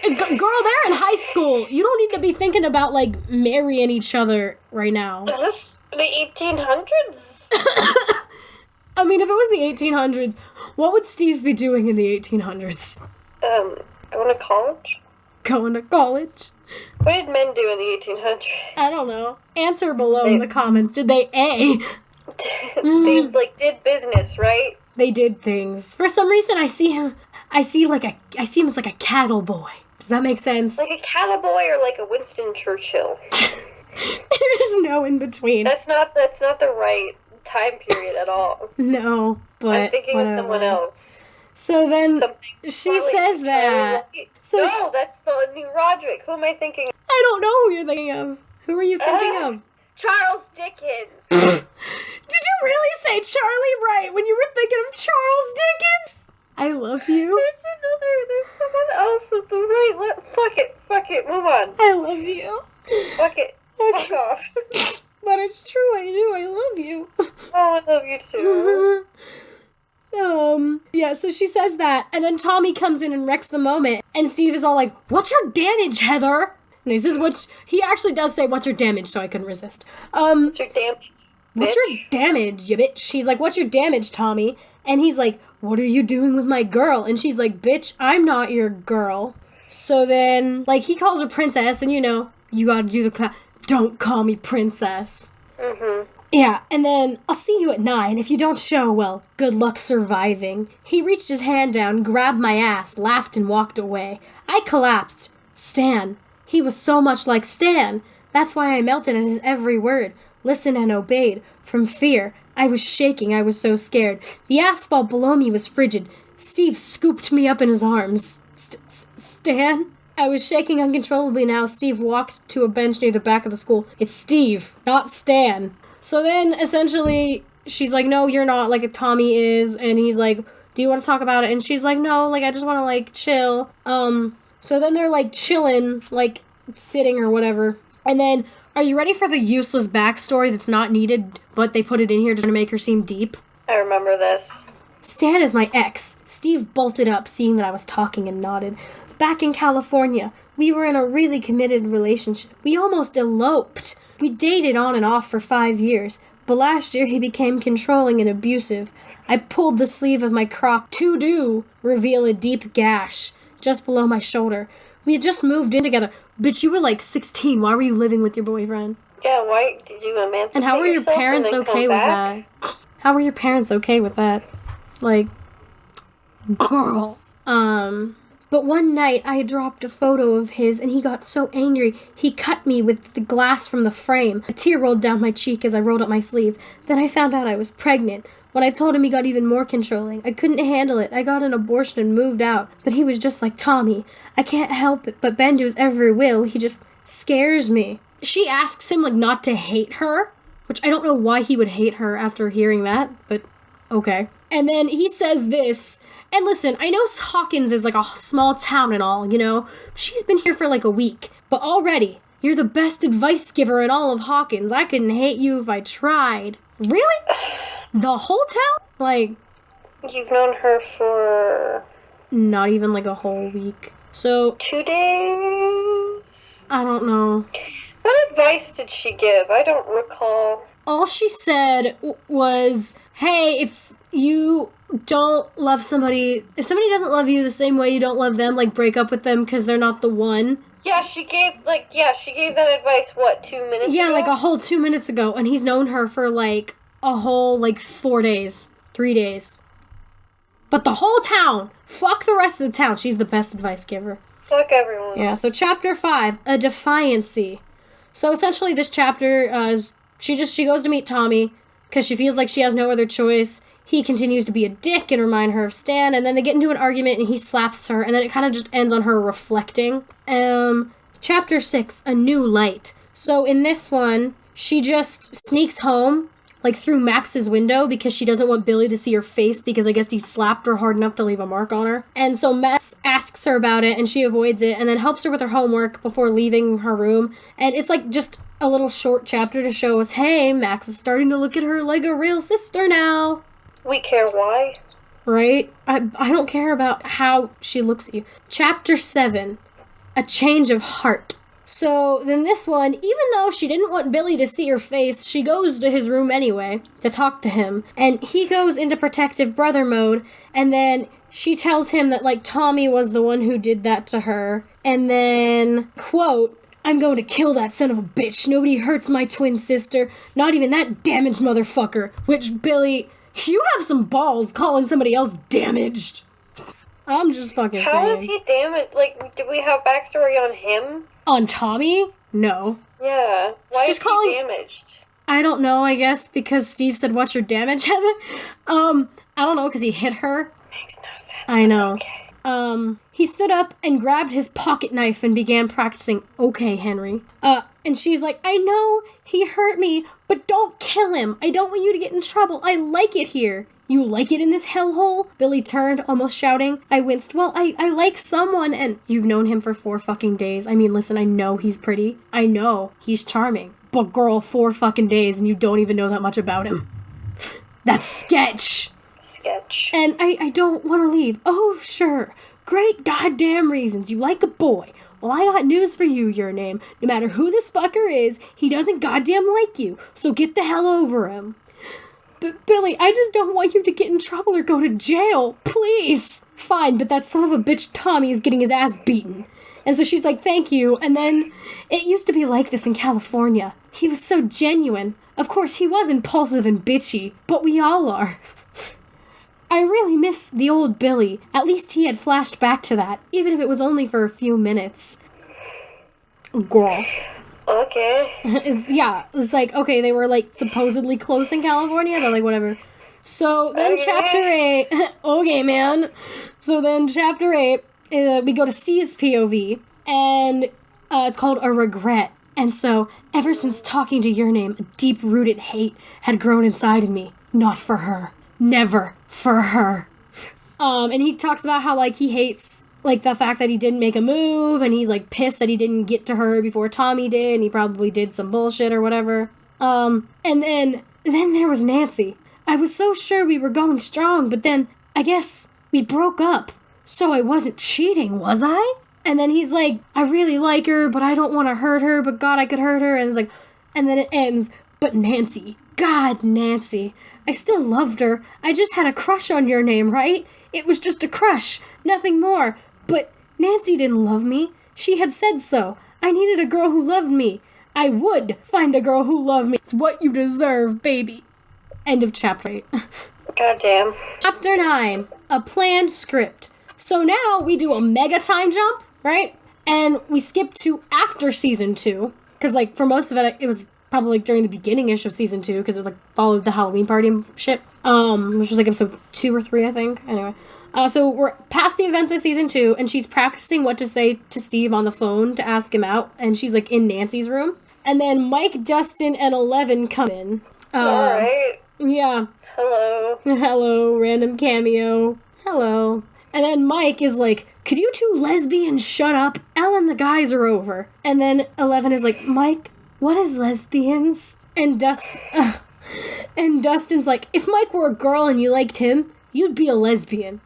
Girl, they're in high school. You don't need to be thinking about, marrying each other right now. Is this the 1800s? I mean, if it was the 1800s, what would Steve be doing in the 1800s? Going to college? Going to college? What did men do in the 1800s? I don't know. Answer below in the comments. Did they A? They, did business, right? They did things. For some reason, I see him as a cattle boy. Does that make sense? Like a cattle boy or like a Winston Churchill? There's no in between. That's not the right time period at all. No, but I'm thinking of someone else. So then she says that. No, that's the new Roderick. Who am I thinking of? I don't know who you're thinking of. Who are you thinking of? Charles Dickens. Did you really say Charlie Wright when you were thinking of Charles Dickens? I love you. There's someone else with the right fuck it, move on. I love you. Fuck it. Okay. Fuck off. But it's true, I do. I love you. Oh, I love you too. Yeah, so she says that, and then Tommy comes in and wrecks the moment, and Steve is all like, what's your damage, Heather? And he says, he actually does say, what's your damage, so I couldn't resist. What's your damage? what's your damage, you bitch? He's like, what's your damage, Tommy? And he's like, what are you doing with my girl? And she's like, bitch, I'm not your girl. So then, like, he calls her princess, and you know, you gotta do the don't call me princess. Mm-hmm. Yeah, and then, I'll see you at 9. If you don't show, well, good luck surviving. He reached his hand down, grabbed my ass, laughed, and walked away. I collapsed. Stan. He was so much like Stan. That's why I melted at his every word, listened and obeyed. From fear, I was shaking, I was so scared. The asphalt below me was frigid. Steve scooped me up in his arms. Stan? I was shaking uncontrollably now. Steve walked to a bench near the back of the school. It's Steve, not Stan. So then, essentially, she's like, no, you're not, like, Tommy is, and he's like, do you want to talk about it? And she's like, no, like, I just want to, like, chill. So then they're, like, chilling, like, sitting or whatever. And then, are you ready for the useless backstory that's not needed, but they put it in here just to make her seem deep? I remember this. Stan is my ex. Steve bolted up, seeing that I was talking, and nodded. Back in California, we were in a really committed relationship. We almost eloped. We dated on and off for 5 years, but last year he became controlling and abusive. I pulled the sleeve of my crop to reveal a deep gash just below my shoulder. We had just moved in together. Bitch, you were like 16. Why were you living with your boyfriend? Yeah, why did you emancipate And how were your yourself parents and then okay come with back? that? How were your parents okay with that? Like, girl. But one night, I dropped a photo of his, and he got so angry, he cut me with the glass from the frame. A tear rolled down my cheek as I rolled up my sleeve. Then I found out I was pregnant. When I told him, he got even more controlling. I couldn't handle it. I got an abortion and moved out. But he was just like Tommy. I can't help it but bend to his every will. He just scares me. She asks him, like, not to hate her, which I don't know why he would hate her after hearing that, but okay. And then he says this. And listen, I know Hawkins is like a small town and all, you know. She's been here for like a week. But already, you're the best advice giver in all of Hawkins. I couldn't hate you if I tried. Really? The whole town? Like... You've known her for... Not even like a whole week. So... 2 days? I don't know. What advice did she give? I don't recall. All she said was, hey, if you... don't love somebody, if somebody doesn't love you the same way you don't love them, like, break up with them because they're not the one. Yeah, she gave that advice, what, 2 minutes ago? Yeah, like a whole 2 minutes ago, and he's known her for, like, a whole, like, 4 days, 3 days. But the whole town, fuck the rest of the town, she's the best advice giver. Fuck everyone. Yeah, so chapter 5, a defiancy. So essentially this chapter, she goes to meet Tommy, because she feels like she has no other choice. He continues to be a dick and remind her of Stan, and then they get into an argument and he slaps her, and then it kind of just ends on her reflecting. Chapter 6, a new light. So in this one, she just sneaks home, like through Max's window, because she doesn't want Billy to see her face, because I guess he slapped her hard enough to leave a mark on her. And so Max asks her about it, and she avoids it, and then helps her with her homework before leaving her room. And it's like just a little short chapter to show us, hey, Max is starting to look at her like a real sister now. We care why. Right? I don't care about how she looks at you. Chapter 7, a change of heart. So then this one, even though she didn't want Billy to see her face, she goes to his room anyway to talk to him. And he goes into protective brother mode, and then she tells him that, like, Tommy was the one who did that to her. And then, quote, I'm going to kill that son of a bitch. Nobody hurts my twin sister. Not even that damaged motherfucker. Which, Billy... You have some balls calling somebody else damaged. I'm just fucking saying. How is he damaged? Like, do we have backstory on him? On Tommy? No. Yeah. Why is he damaged? I don't know, I guess, because Steve said, what's your damage, Heather? I don't know, because he hit her. Makes no sense. I know. Okay. He stood up and grabbed his pocket knife and began practicing, okay, Henry. And she's like, I know he hurt me, but don't kill him. I don't want you to get in trouble. I like it here. You like it in this hellhole? Billy turned, almost shouting. I winced. Well, I like someone, and you've known him for 4 fucking days. I mean, listen, I know he's pretty. I know he's charming. But girl, 4 fucking days, and you don't even know that much about him. That's sketch. And I don't want to leave. Oh, sure. Great goddamn reasons. You like a boy. Well, I got news for you, Your Name. No matter who this fucker is, he doesn't goddamn like you, so get the hell over him. But Billy, I just don't want you to get in trouble or go to jail. Please. Fine, but that son of a bitch Tommy is getting his ass beaten. And so she's like, thank you. And then, it used to be like this in California. He was so genuine. Of course, he was impulsive and bitchy, but we all are. I really miss the old Billy. At least he had flashed back to that, even if it was only for a few minutes. Girl. Okay. It's like, okay, they were, like, supposedly close in California, but, like, whatever. So, then Chapter 8... okay, man. So, then Chapter 8, we go to Steve's POV, and it's called A Regret. And so, ever since talking to Your Name, a deep-rooted hate had grown inside of me. Not for her. Never for her. And he talks about how, like, he hates, like, the fact that he didn't make a move, and he's, like, pissed that he didn't get to her before Tommy did, and he probably did some bullshit or whatever. And then there was Nancy. I was so sure we were going strong, but then, I guess, we broke up. So I wasn't cheating, was I? And then he's like, I really like her, but I don't want to hurt her, but God, I could hurt her. And it's like, and then it ends, but Nancy. God, Nancy. I still loved her. I just had a crush on Your Name, right? It was just a crush. Nothing more. But Nancy didn't love me. She had said so. I needed a girl who loved me. I would find a girl who loved me. It's what you deserve, baby. End of Chapter 8. Goddamn. Chapter 9. A planned script. So now we do a mega time jump, right? And we skip to after season 2. Because, like, for most of it, it was probably like during the beginning-ish of season 2, because it, like, followed the Halloween party and shit. Which was, like, episode 2 or 3, I think. Anyway. So we're past the events of season 2, and she's practicing what to say to Steve on the phone to ask him out. And she's, like, in Nancy's room. And then Mike, Dustin, and 11 come in. Alright. Yeah. Hello. Hello, random cameo. Hello. And then Mike is like, could you two lesbians shut up? Elle and the guys are over. And then 11 is like, Mike, what is lesbians? And Dustin's like, if Mike were a girl and you liked him, you'd be a lesbian.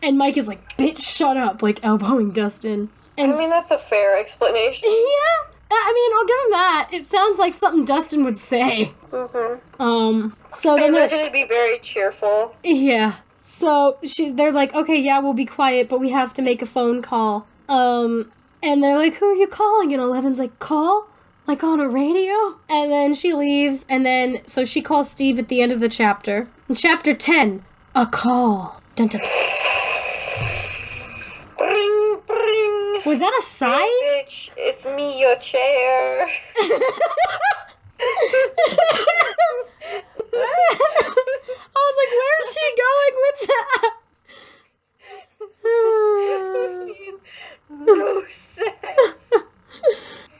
And Mike is like, bitch, shut up, like elbowing Dustin. And I mean, that's a fair explanation. Yeah. I mean, I'll give him that. It sounds like something Dustin would say. Mm-hmm. So I then imagine it'd be very cheerful. Yeah. So they're like, okay, yeah, we'll be quiet, but we have to make a phone call. And they're like, who are you calling? And 11's like, call? Like on a radio? And then she leaves, and then, so she calls Steve at the end of the chapter. In Chapter 10, a call. Dun, dun, dun. Bring, bring. Was that a sign? Hey, bitch, it's me, your chair. I was like, where's she going with that? No sense.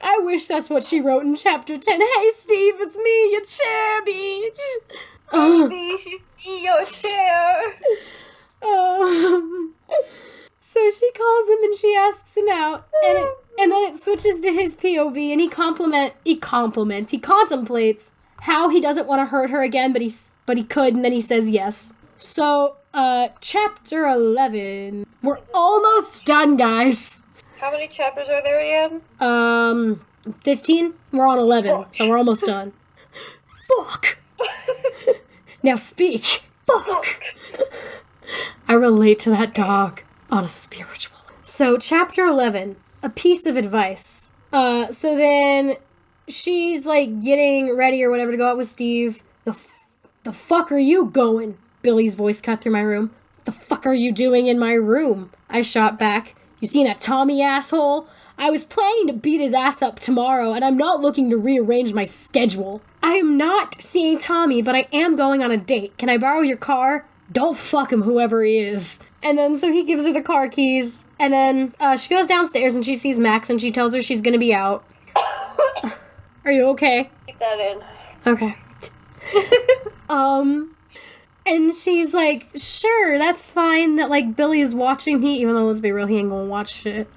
I wish that's what she wrote in Chapter 10. Hey, Steve, it's me, your chair, bitch. Me, she's me, your chair. So she calls him and she asks him out, and then it switches to his POV, and he contemplates how he doesn't want to hurt her again, but he could, and then he says yes. So, Chapter 11. We're almost done, guys. How many chapters are there again? 15? We're on 11, so we're almost done. Fuck! Now speak. Fuck! I relate to that dog on a spiritual. So, Chapter 11. A piece of advice. So then she's, like, getting ready or whatever to go out with Steve. The fuck are you going? Billy's voice cut through my room. The fuck are you doing in my room? I shot back. You seen that Tommy asshole? I was planning to beat his ass up tomorrow, and I'm not looking to rearrange my schedule. I am not seeing Tommy, but I am going on a date. Can I borrow your car? Don't fuck him, whoever he is. And then, so he gives her the car keys, and then she goes downstairs and she sees Max, and she tells her she's gonna be out. Are you okay? Keep that in. Okay. And she's like, sure, that's fine that, like, Billy is watching me, even though, let's be real, he ain't gonna watch shit.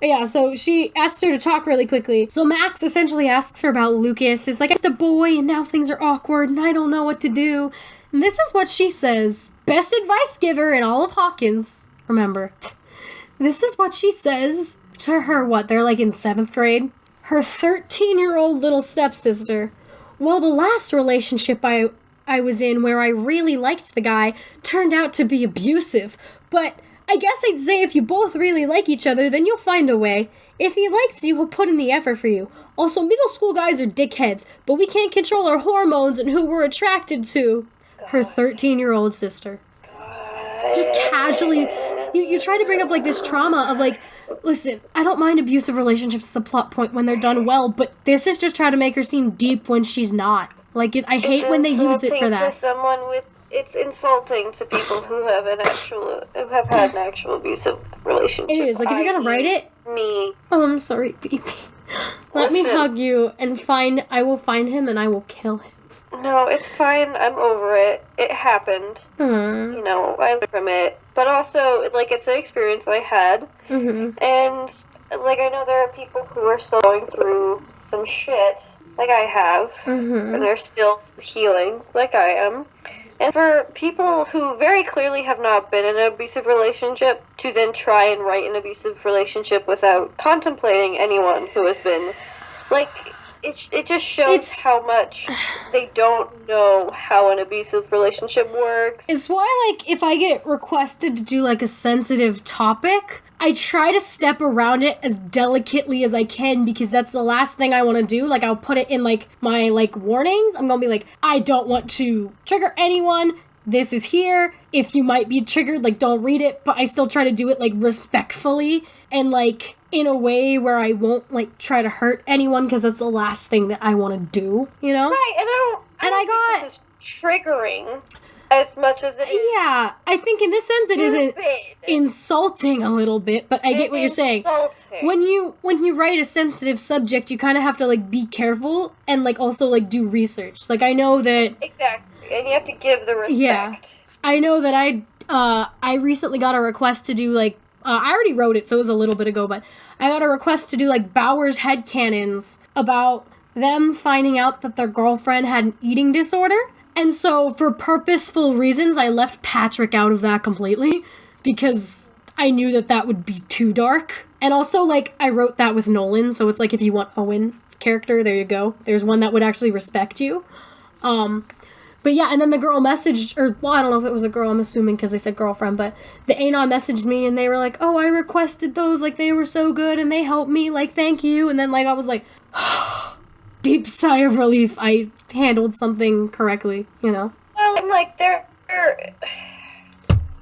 Yeah, so she asks her to talk really quickly. So Max essentially asks her about Lucas. It's like, it's a boy, and now things are awkward, and I don't know what to do. And this is what she says. Best advice giver in all of Hawkins. Remember. This is what she says to her, they're like in 7th grade? Her 13-year-old little stepsister. Well, the last relationship I was in where I really liked the guy turned out to be abusive. But I guess I'd say if you both really like each other, then you'll find a way. If he likes you, he'll put in the effort for you. Also, middle school guys are dickheads, but we can't control our hormones and who we're attracted to. Her 13-year-old sister. Just casually, you try to bring up, like, this trauma of, like, listen, I don't mind abusive relationships as a plot point when they're done well, but this is just trying to make her seem deep when she's not. Like, I hate when they use it for that. It's insulting to someone with... It's insulting to people who have had an actual abusive relationship. It is. Like, if you're gonna write it... Me. Oh, I'm sorry, baby. Let me hug you and I will find him and I will kill him. No, it's fine. I'm over it. It happened. Mm. You know, I learned from it. But also, like, it's an experience I had. Mm-hmm. And, like, I know there are people who are still going through some shit, like I have. Mm-hmm. And they're still healing, like I am. And for people who very clearly have not been in an abusive relationship to then try and write an abusive relationship without contemplating anyone who has been, like... It just shows how much they don't know how an abusive relationship works. It's why, like, if I get requested to do, like, a sensitive topic, I try to step around it as delicately as I can because that's the last thing I want to do. Like, I'll put it in, like, my, like, warnings. I'm gonna be like, I don't want to trigger anyone. This is here. If you might be triggered, like, don't read it. But I still try to do it, like, respectfully and, like... in a way where I won't, like, try to hurt anyone, because that's the last thing that I want to do, you know? Right, and I don't think this is triggering as much as it is. Yeah, I think in this sense it isn't insulting a little bit, but I get what you're saying. When you write a sensitive subject, you kind of have to, like, be careful and, like, also, like, do research. Like, I know that... Exactly, and you have to give the respect. Yeah, I know that I recently got a request to do, like, I already wrote it, so it was a little bit ago, but I got a request to do, like, Bauer's headcanons about them finding out that their girlfriend had an eating disorder. And so, for purposeful reasons, I left Patrick out of that completely, because I knew that would be too dark. And also, like, I wrote that with Nolan, so it's like, if you want Owen character, there you go. There's one that would actually respect you. But yeah, and then the girl messaged, or, well, I don't know if it was a girl, I'm assuming, because they said girlfriend, but the Anon messaged me, and they were like, oh, I requested those, like, they were so good, and they helped me, like, thank you, and then, like, I was like, deep sigh of relief, I handled something correctly, you know? Well, I'm like, there are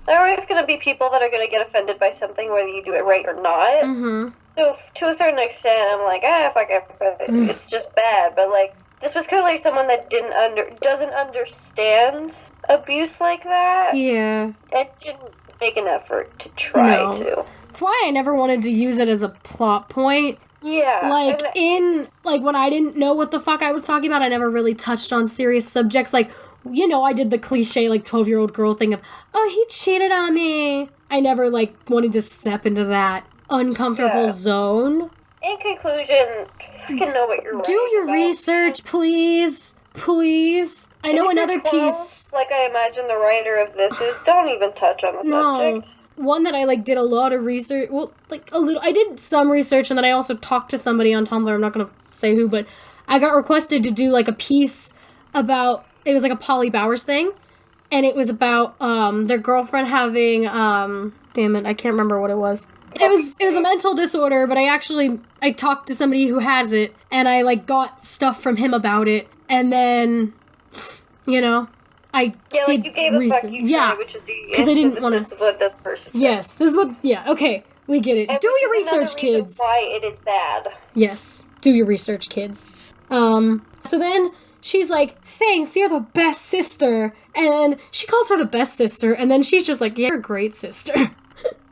always going to be people that are going to get offended by something, whether you do it right or not. Mm-hmm. So, to a certain extent, I'm like, fuck it, it's just bad, but, like, this was clearly someone that doesn't understand abuse like that. Yeah. And didn't make an effort to try to. That's why I never wanted to use it as a plot point. Yeah. Like, when I didn't know what the fuck I was talking about, I never really touched on serious subjects. Like, you know, I did the cliche, like, 12-year-old girl thing of, oh, he cheated on me. I never, like, wanted to step into that uncomfortable zone. In conclusion, fucking know what you're writing. Do your research, please. Please. I know another piece. Like I imagine the writer of this is, don't even touch on the subject. One that I, like, did a lot of research. Well, like, a little. I did some research, and then I also talked to somebody on Tumblr. I'm not going to say who, but I got requested to do, like, a piece about. It was, like, a Polly Bowers thing. And it was about their girlfriend having. Damn it, I can't remember what it was. It was a mental disorder, but I talked to somebody who has it, and I, like, got stuff from him about it, and then, you know, I did like, you gave research. A fuck you try, which is the antithesis of what this person did. Yes, this is what, okay, we get it. And do your research, kids. Why it is bad. Yes, do your research, kids. So then, she's like, thanks, you're the best sister, and she calls her the best sister, and then she's just like, yeah, you're a great sister.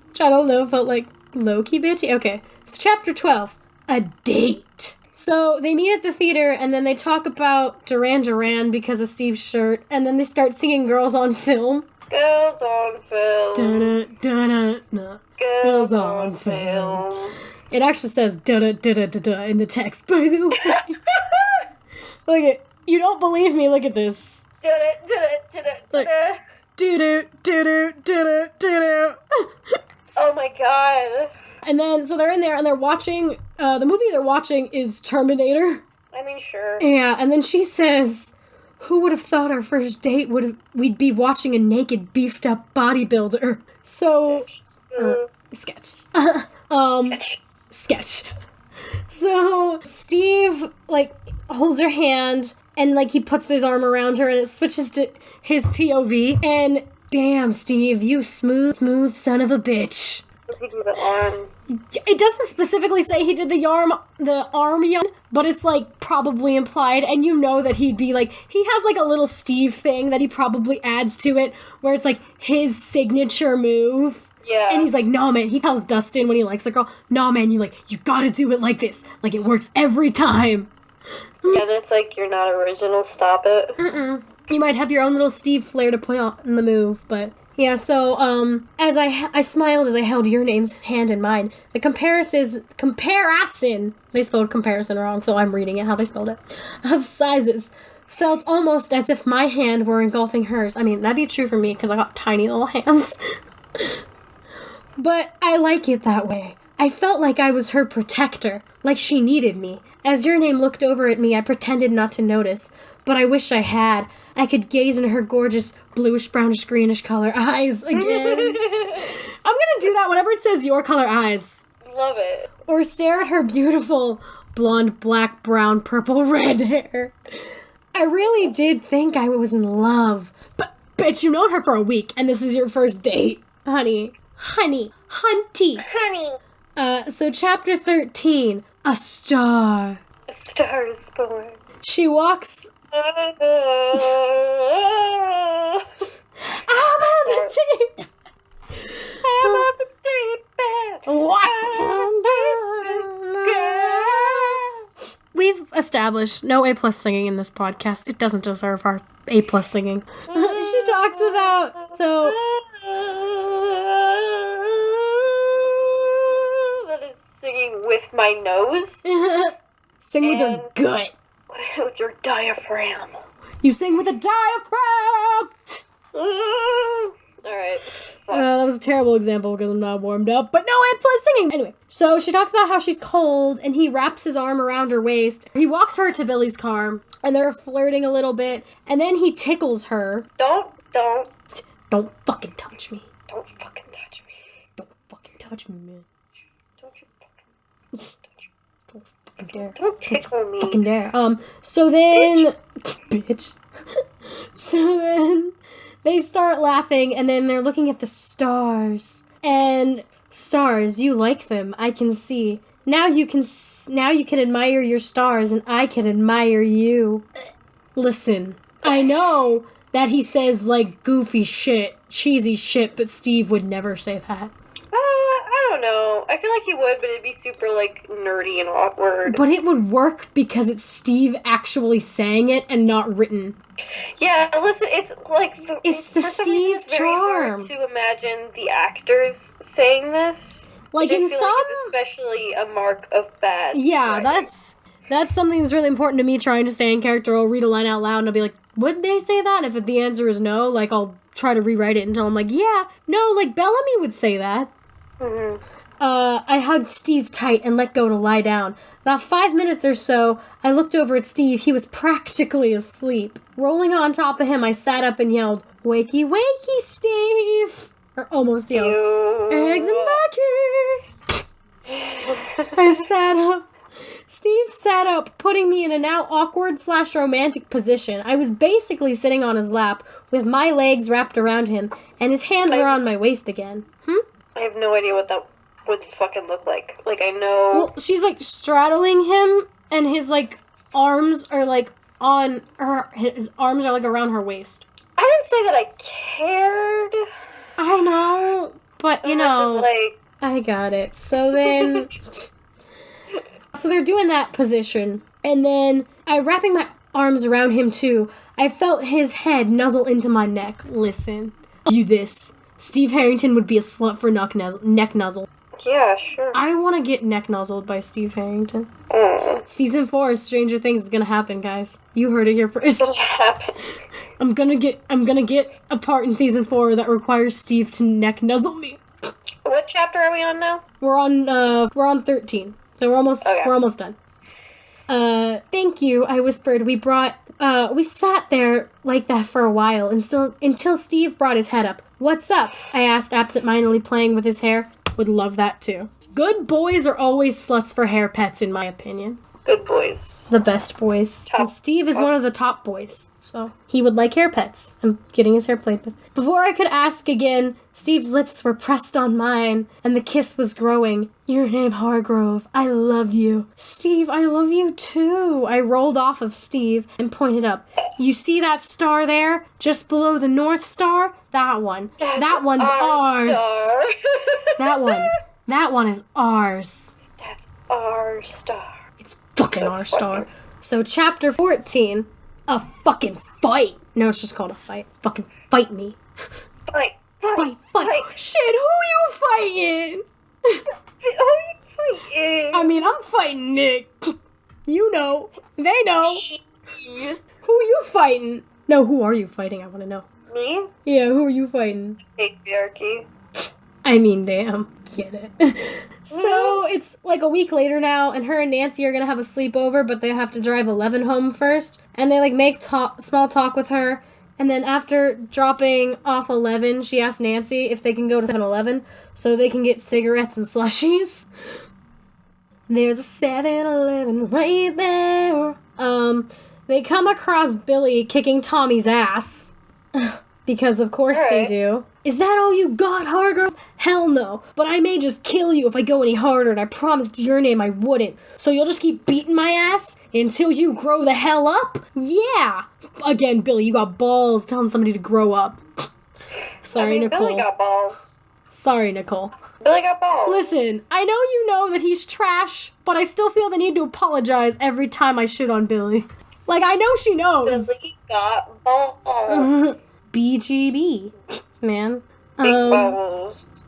Which I don't know, felt like low-key bitchy. Okay, so chapter 12, a date. So they meet at the theater, and then they talk about Duran Duran because of Steve's shirt, and then they start singing Girls on Film. Girls on Film. Da-da-da-da-da. Girls on Film. It actually says da-da-da-da-da in the text, by the way. Look at, you don't believe me, look at this. Da-da-da-da-da-da. Do-do, do-do, do-do, do-do. Oh my god. And then, so they're in there and they're watching, the movie they're watching is Terminator. I mean, sure. Yeah, and then she says, who would have thought our first date we'd be watching a naked, beefed up bodybuilder? So, sketch. Sketch. So, Steve, like, holds her hand, and, like, he puts his arm around her, and it switches to his POV, and, damn, Steve, you smooth son of a bitch. Does he do the arm? It doesn't specifically say he did the arm yawn, but it's, like, probably implied, and you know that he'd be, like, he has, like, a little Steve thing that he probably adds to it, where it's, like, his signature move. Yeah. And he's like, no, man, he tells Dustin when he likes a girl, no, man, you gotta do it like this. Like, it works every time. Yeah, and it's like, you're not original, stop it. Mm-mm. You might have your own little Steve flair to put on the move, but... Yeah, so, as I smiled as I held your name's hand in mine. The comparison, they spelled comparison wrong, so I'm reading it how they spelled it, of sizes, felt almost as if my hand were engulfing hers. I mean, that'd be true for me, because I got tiny little hands. But I like it that way. I felt like I was her protector, like she needed me. As your name looked over at me, I pretended not to notice, but I wish I had. I could gaze into her gorgeous bluish, brownish, greenish color eyes again. I'm gonna do that whenever it says your color eyes. Love it. Or stare at her beautiful blonde, black, brown, purple, red hair. I really did think I was in love. But bitch, you've known her for a week, and this is your first date. Honey. Hunty. So chapter 13, A Star. A star is born. She walks... I'm on the tape. We've established no A+ singing in this podcast. It doesn't deserve our A+ singing. She talks about, so... That is singing with my nose. Sing with your gut. With your diaphragm. You sing with a diaphragm! Alright. That was a terrible example because I'm not warmed up, but no, I'm plus singing! Anyway, so she talks about how she's cold, and he wraps his arm around her waist. He walks her to Billy's car, and they're flirting a little bit, and then he tickles her. Don't fucking touch me. Don't fucking touch me. Don't fucking touch me, man. Don't you fucking... Dare. Don't tickle me. Fucking dare. So then... Bitch. So then they start laughing, and then they're looking at the stars. And stars, you like them, I can see. Now you can admire your stars, and I can admire you. Listen, I know that he says, like, goofy shit, cheesy shit, but Steve would never say that. I don't know. I feel like he would, but it'd be super, like, nerdy and awkward. But it would work because it's Steve actually saying it and not written. Yeah, listen, it's like... It's the Steve charm. It's very hard to imagine the actors saying this. Like, in some... Like is especially a mark of bad Yeah, writing. that's something that's really important to me, trying to stay in character. I'll read a line out loud and I'll be like, would they say that? If the answer is no, like, I'll try to rewrite it until I'm like, yeah, no, like, Bellamy would say that. Mm-hmm. I hugged Steve tight and let go to lie down. About 5 minutes or so, I looked over at Steve. He was practically asleep. Rolling on top of him, I sat up and yelled, wakey, wakey, Steve! Or almost yelled, eggs and bacon! I sat up. Steve sat up, putting me in a now awkward/romantic position. I was basically sitting on his lap, with my legs wrapped around him, and his hands were on my waist again. I have no idea what that would fucking look like. Like, I know... Well, she's, like, straddling him, and his, like, arms are, like, on her... His arms are, like, around her waist. I didn't say that I cared. I know, but, you know... Just, like... I got it. So then... So they're doing that position, and then I'm wrapping my arms around him, too. I felt his head nuzzle into my neck. Listen. You this. Steve Harrington would be a slut for neck nuzzle. Yeah, sure. I want to get neck nuzzled by Steve Harrington. Season 4 of Stranger Things is gonna happen, guys. You heard it here first. It's gonna happen. I'm gonna get a part in Season 4 that requires Steve to neck nuzzle me. What chapter are we on now? We're on 13. So we're almost done. Thank you, I whispered. We sat there like that for a while until Steve brought his head up. What's up? I asked, absent-mindedly playing with his hair. Would love that too. Good boys are always sluts for hair pets, in my opinion. Good boys. The best boys. And Steve is one of the top boys. So he would like hair pets and getting his hair played with. Before I could ask again, Steve's lips were pressed on mine, and the kiss was growing. Your name, Hargrove. I love you. Steve, I love you too. I rolled off of Steve and pointed up. You see that star there? Just below the North Star? That one. That one's ours. That one is ours. That's our star. It's fucking our star. So chapter 14, a fucking fight. No, it's just called a fight. Fucking fight me. Fight. Shit, who you fighting? I mean, I'm fighting Nick. You know. They know. Who you fighting? No, who are you fighting? I want to know. Me? Yeah, who are you fighting? Patriarchy. I mean, damn. Get it. So, it's like a week later now, and her and Nancy are gonna have a sleepover, but they have to drive 11 home first. And they, like, make small talk with her. And then after dropping off 11, she asks Nancy if they can go to 7-Eleven so they can get cigarettes and slushies. There's a 7-Eleven right there. They come across Billy kicking Tommy's ass. Because of course they do. Is that all you got, Hargrove? Hell no. But I may just kill you if I go any harder, and I promised your name I wouldn't. So you'll just keep beating my ass until you grow the hell up? Yeah. Again, Billy, you got balls telling somebody to grow up. Sorry, Nicole. Billy got balls. Sorry, Nicole. Billy got balls. Listen, I know you know that he's trash, but I still feel the need to apologize every time I shit on Billy. Like, I know she knows. Billy got balls. BGB, man. Big balls.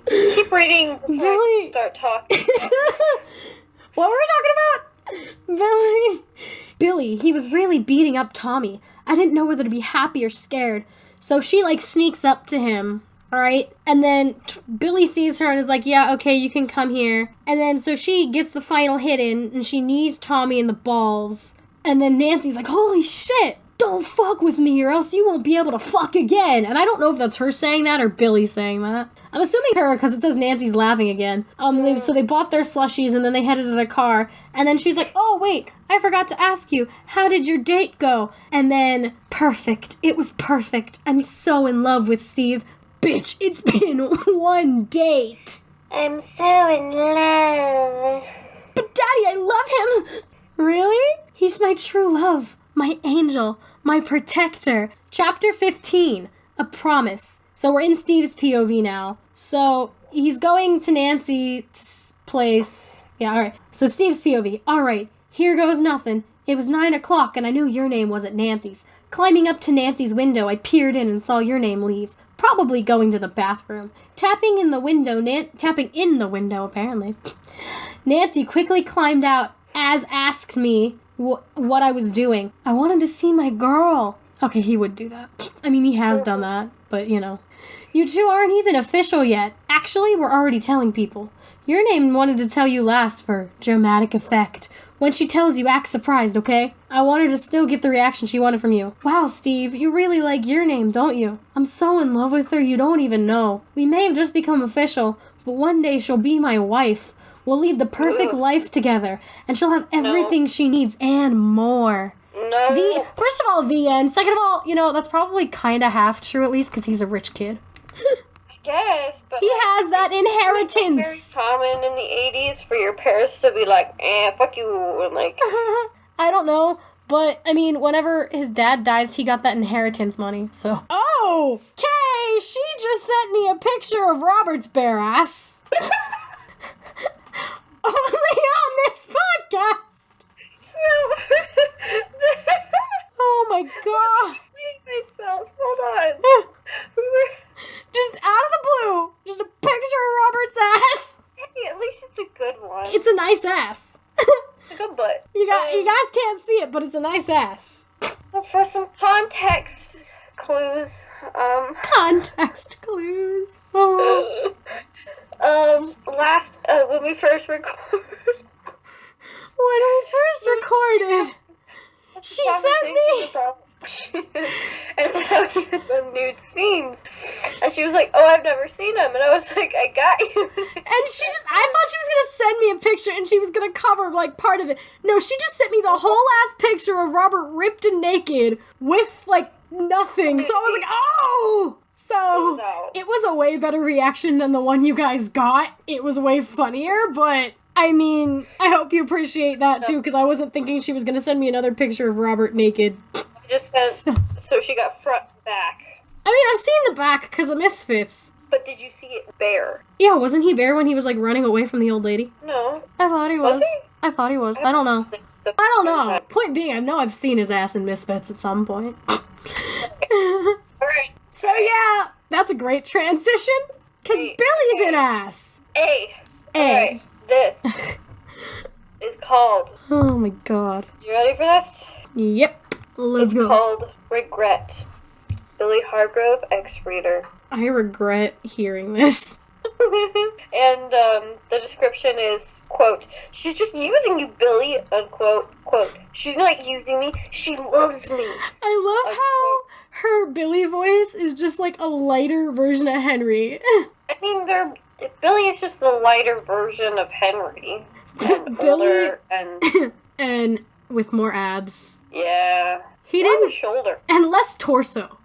Keep reading before I start talking. What were we talking about? Billy, he was really beating up Tommy. I didn't know whether to be happy or scared. So she, like, sneaks up to him, alright? And then Billy sees her and is like, yeah, okay, you can come here. And then so she gets the final hit in, and she knees Tommy in the balls. And then Nancy's like, holy shit! Don't fuck with me or else you won't be able to fuck again. And I don't know if that's her saying that or Billy saying that. I'm assuming her because it says Nancy's laughing again. So they bought their slushies and then they headed to their car. And then she's like, oh, wait, I forgot to ask you. How did your date go? And then, perfect. It was perfect. I'm so in love with Steve. Bitch, it's been one date. I'm so in love. But Daddy, I love him. Really? He's my true love. My angel, my protector. Chapter 15, a promise. So we're in Steve's POV now. So he's going to Nancy's place. Yeah, all right. So Steve's POV. All right, here goes nothing. It was 9 o'clock and I knew your name wasn't Nancy's. Climbing up to Nancy's window, I peered in and saw your name leave. Probably going to the bathroom. Tapping in the window, apparently. Nancy quickly climbed out, as asked me what I was doing. I wanted to see my girl. Okay, he would do that. I mean, he has done that, but you know. You two aren't even official yet. Actually, we're already telling people. Your name wanted to tell you last for dramatic effect. When she tells you, act surprised, okay? I want her to still get the reaction she wanted from you. Wow, Steve, you really like your name, don't you? I'm so in love with her you don't even know. We may have just become official, but one day she'll be my wife. We'll lead the perfect life together, and she'll have everything she needs and more. No. First of all, the end. Second of all, you know, that's probably kind of half true, at least, because he's a rich kid. I guess, but... He has that inheritance. It's very common in the 80s for your parents to be like, fuck you, and like... I don't know, but, I mean, whenever his dad dies, he got that inheritance money, so... Oh! Kay, she just sent me a picture of Robert's bare ass. Only on this podcast. Oh my god. I hate myself. Hold on. Just out of the blue. Just a picture of Robert's ass. Hey, at least it's a good one. It's a nice ass. It's a good butt. You guys can't see it, but it's a nice ass. So for some context, clues. Context clues. Oh. When we first recorded. She sent me. And how we had done nude scenes. And she was like, oh, I've never seen them. And I was like, I got you. And I thought she was going to send me a picture and she was going to cover, like, part of it. No, she just sent me the whole ass picture of Robert ripped and naked with, like, nothing. So I was like, oh! So it was a way better reaction than the one you guys got. It was way funnier, but... I mean, I hope you appreciate that, too, because I wasn't thinking she was going to send me another picture of Robert naked. Just sent, so she got front and back. I mean, I've seen the back because of Misfits. But did you see it bare? Yeah, wasn't he bare when he was, like, running away from the old lady? No. I thought he was. Was he? I thought he was. I don't know. I don't know. Point being, I know I've seen his ass in Misfits at some point. Alright. So, yeah, that's a great transition, because Billy's an ass. Alright. This is called... Oh my god. You ready for this? Yep. Let's go. It's called Regret. Billy Hargrove, ex-reader. I regret hearing this. And the description is, quote, she's just using you, Billy, unquote. Quote, she's not using me, she loves me. I love how her Billy voice is just like a lighter version of Henry. I mean, Billy is just the lighter version of Henry. And older and... and with more abs. Yeah. He didn't... shoulder. And less torso.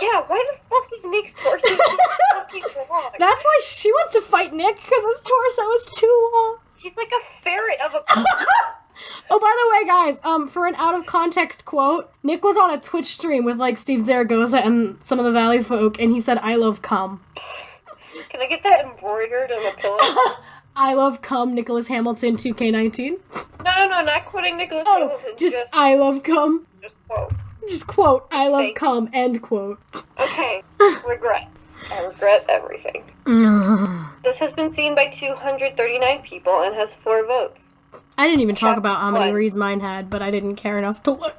Yeah, why the fuck is Nick's torso so fucking long? That's why she wants to fight Nick, because his torso is too long. He's like a ferret of a... Oh, by the way, guys, for an out-of-context quote, Nick was on a Twitch stream with, like, Steve Zaragoza and some of the Valley folk, and he said, I love cum. Can I get that embroidered on a pillow? I love cum, Nicholas Hamilton, 2K19. No, not quoting Nicholas Hamilton. Just I love cum. Just quote. Just quote, I love cum, end quote. Okay, regret. I regret everything. This has been seen by 239 people and has 4 votes. I didn't even talk about how many reads mine had, but I didn't care enough to look.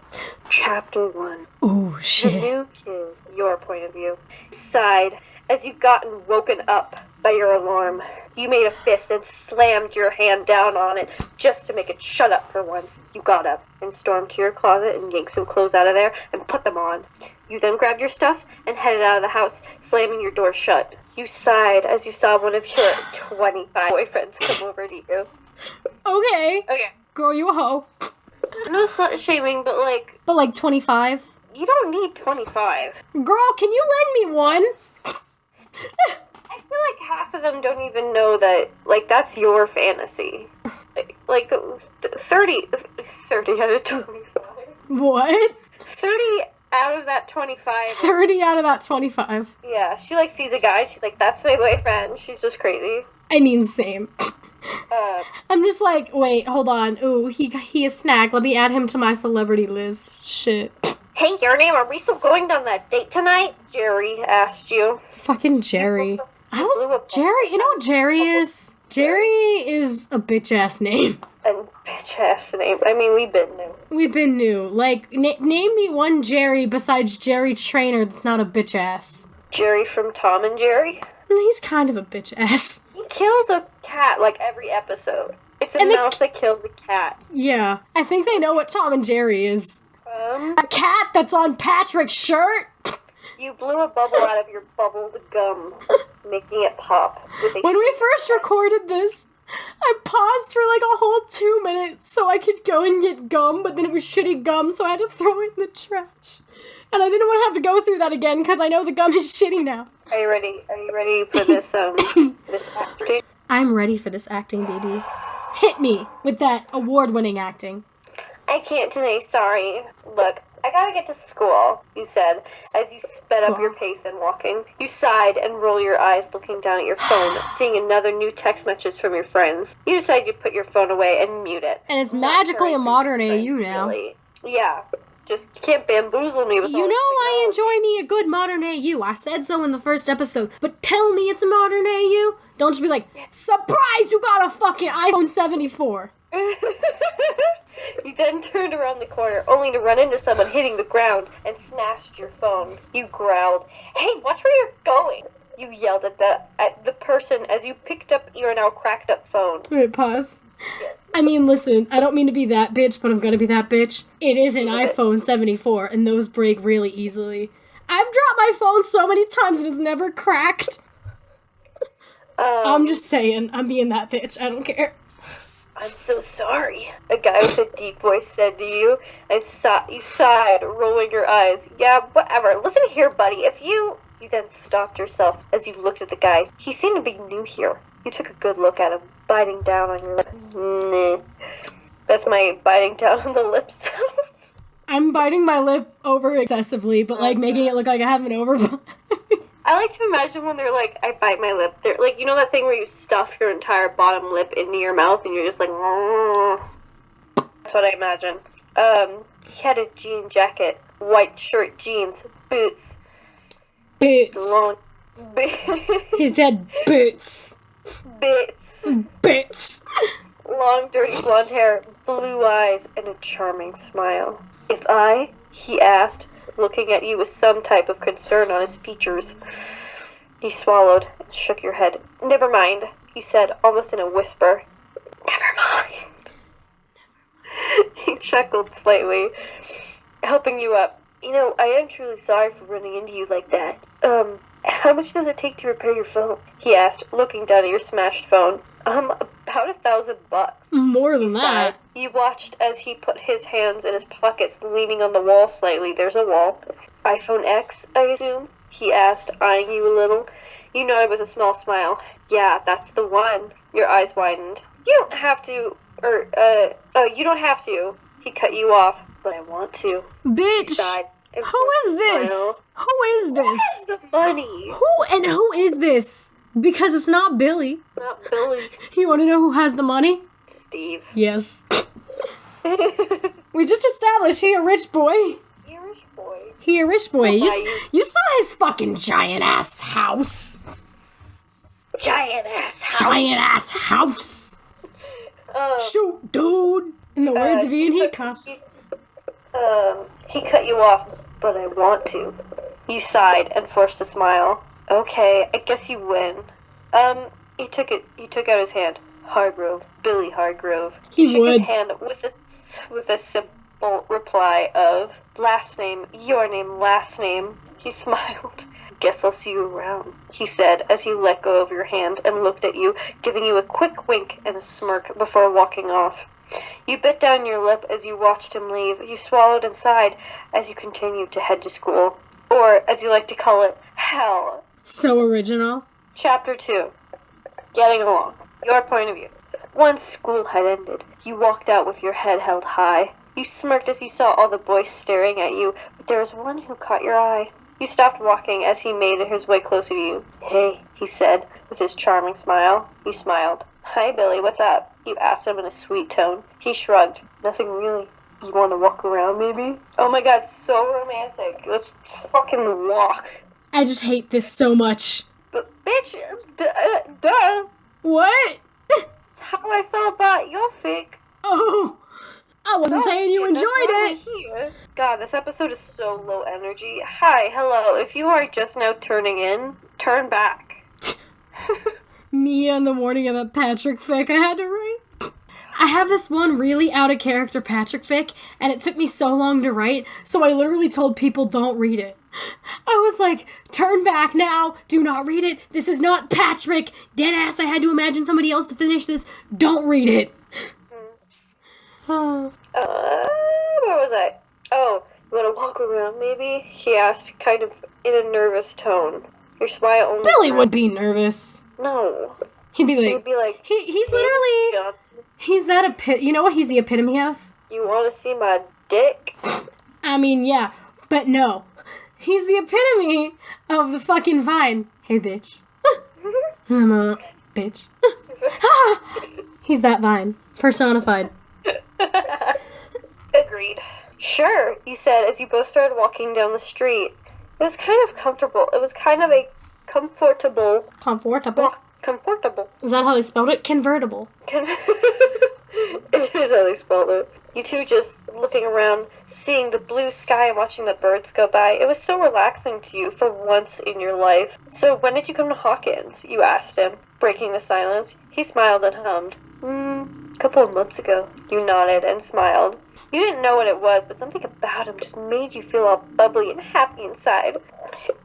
Chapter 1. Oh, shit. The new kid, your point of view, sighed as you gotten woken up by your alarm. You made a fist and slammed your hand down on it just to make it shut up for once. You got up and stormed to your closet and yanked some clothes out of there and put them on. You then grabbed your stuff and headed out of the house, slamming your door shut. You sighed as you saw one of your 25 boyfriends come over to you. Okay. Girl, you a hoe. No slut shaming, but like... But like 25? You don't need 25. Girl, can you lend me one? I feel like half of them don't even know that, like, that's your fantasy. Like 30 out of 25. What? 30 out of that 25. 30 out of that 25. Yeah, she, like, sees a guy and she's like, that's my boyfriend. She's just crazy. I mean, same. I'm just like, wait, hold on. Ooh, he a snack. Let me add him to my celebrity list. Shit. Hey, your name, are we still going on that date tonight? Jerry asked you. Fucking Jerry. Jerry, you know what Jerry is? Jerry is a bitch-ass name. A bitch-ass name. I mean, we've been new. Like, name me one Jerry besides Jerry Trainer that's not a bitch-ass. Jerry from Tom and Jerry? He's kind of a bitch-ass. He kills a cat, like, every episode. It's a mouse that kills a cat. Yeah. I think they know what Tom and Jerry is. A cat that's on Patrick's shirt? You blew a bubble out of your bubbled gum, making it pop. When we first recorded this, I paused for like a whole 2 minutes so I could go and get gum, but then it was shitty gum, so I had to throw it in the trash. And I didn't want to have to go through that again, because I know the gum is shitty now. Are you ready? Are you ready for this, this acting? I'm ready for this acting, baby. Hit me with that award-winning acting. I can't today, sorry. Look, I gotta get to school, you said, as you sped up your pace and walking. You sighed and rolled your eyes looking down at your phone, seeing another new text message from your friends. You decided you'd put your phone away and mute it. And it's magically a modern AU now. Really. Yeah, just you can't bamboozle me with all this technology. I enjoy me a good modern AU. I said so in the first episode. But tell me it's a modern AU. Don't just be like, surprise, you got a fucking iPhone 74. You then turned around the corner, only to run into someone hitting the ground and smashed your phone. You growled, "Hey, watch where you're going!" You yelled at the person as you picked up your now cracked up phone. Wait, pause. Yes. I mean, listen, I don't mean to be that bitch, but I'm gonna be that bitch. It is an iPhone 74, and those break really easily. I've dropped my phone so many times and it's never cracked. I'm just saying, I'm being that bitch. I don't care. "I'm so sorry," a guy with a deep voice said to you, and you sighed, rolling your eyes. "Yeah, whatever. Listen here, buddy, if you..." You then stopped yourself as you looked at the guy. He seemed to be new here. You took a good look at him, biting down on your lip. Nah. That's my biting down on the lip sound. I'm biting my lip over excessively, but, like, making it look like I have an overbite. I like to imagine when they're like, I bite my lip. They're like, you know that thing where you stuff your entire bottom lip into your mouth and you're just like, that's what I imagine. He had a jean jacket, white shirt, jeans, boots. Boots. Long He said boots. bits. Boots. Long, dirty blonde hair, blue eyes, and a charming smile. He asked, looking at you with some type of concern on his features. You swallowed and shook your head. "Never mind," he said, almost in a whisper. "Never mind." He chuckled slightly, helping you up. "You know, I am truly sorry for running into you like that. How much does it take to repair your phone?" he asked, looking down at your smashed phone. About $1,000. More than that. You watched as he put his hands in his pockets, leaning on the wall slightly. There's a wall. "iPhone X, I assume?" he asked, eyeing you a little. You nodded with a small smile. "Yeah, that's the one." Your eyes widened. You don't have to," he cut you off. "But I want to." Bitch! Who is this? Who is this? Who has the money? Who is this? Because it's not Billy. Not Billy. You want to know who has the money? Steve. Yes. We just established he a rich boy. He a rich boy. He a rich boy. You saw his fucking giant-ass house. Giant-ass house. Giant-ass house. Shoot, dude. In the words of Ian Heacock. He cut you off, "But I want to." You sighed and forced a smile. "Okay, I guess you win." He took out his hand. "Hargrove, Billy Hargrove." He shook his hand with a simple reply of, "Last name, your name, last name." He smiled. "Guess I'll see you around," he said as he let go of your hand and looked at you, giving you a quick wink and a smirk before walking off. You bit down your lip as you watched him leave. You swallowed and sighed as you continued to head to school. Or, as you like to call it, hell. So original. Chapter 2. Getting along. Your point of view. Once school had ended, you walked out with your head held high. You smirked as you saw all the boys staring at you, but there was one who caught your eye. You stopped walking as he made his way closer to you. "Hey," he said, with his charming smile. You smiled. "Hi, Billy, what's up?" You asked him in a sweet tone. He shrugged. "Nothing really. You want to walk around, maybe?" Oh my god, so romantic. Let's fucking walk. I just hate this so much. But, bitch, duh. What? That's how I felt about your fic. Oh, I wasn't saying you enjoyed it. Here. God, this episode is so low energy. Hi, hello. If you are just now turning in, turn back. Me on the morning of the Patrick fic I had to write. I have this one really out of character Patrick fic, and it took me so long to write, so I literally told people don't read it. I was like, turn back now, do not read it, this is not Patrick, deadass, I had to imagine somebody else to finish this, don't read it. Where was I? Oh, you want to walk around maybe? He asked, kind of in a nervous tone. Your smile only... Billy would be nervous. No. He'd be like, he's literally, Johnson. He's that you know what he's the epitome of? You want to see my dick? I mean, yeah, but no. He's the epitome of the fucking Vine. Hey, bitch. I'm a bitch. He's that Vine. Personified. Agreed. Sure, you said as you both started walking down the street. It was kind of comfortable. It was kind of a comfortable. Comfortable? Comfortable. Is that how they spelled it? Convertible. It is how they spelled it. You two just looking around, seeing the blue sky and watching the birds go by. It was so relaxing to you for once in your life. So when did you come to Hawkins? You asked him, breaking the silence. He smiled and hummed. A couple of months ago. You nodded and smiled. You didn't know what it was, but something about him just made you feel all bubbly and happy inside.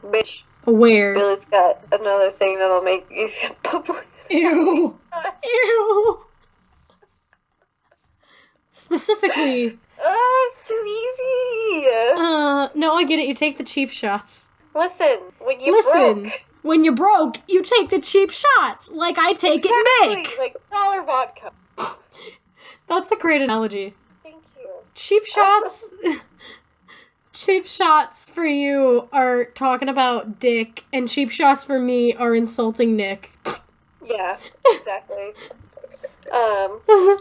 Bitch. Where? Billy's got another thing that'll make you feel bubbly. Ew. Ew. Specifically. It's too easy. No, I get it. You take the cheap shots. Listen, broke. When you're broke, you take the cheap shots. Like I take it, Nick. Like dollar vodka. That's a great analogy. Thank you. Cheap shots. Cheap shots for you are talking about Dick, and cheap shots for me are insulting Nick. Yeah, exactly.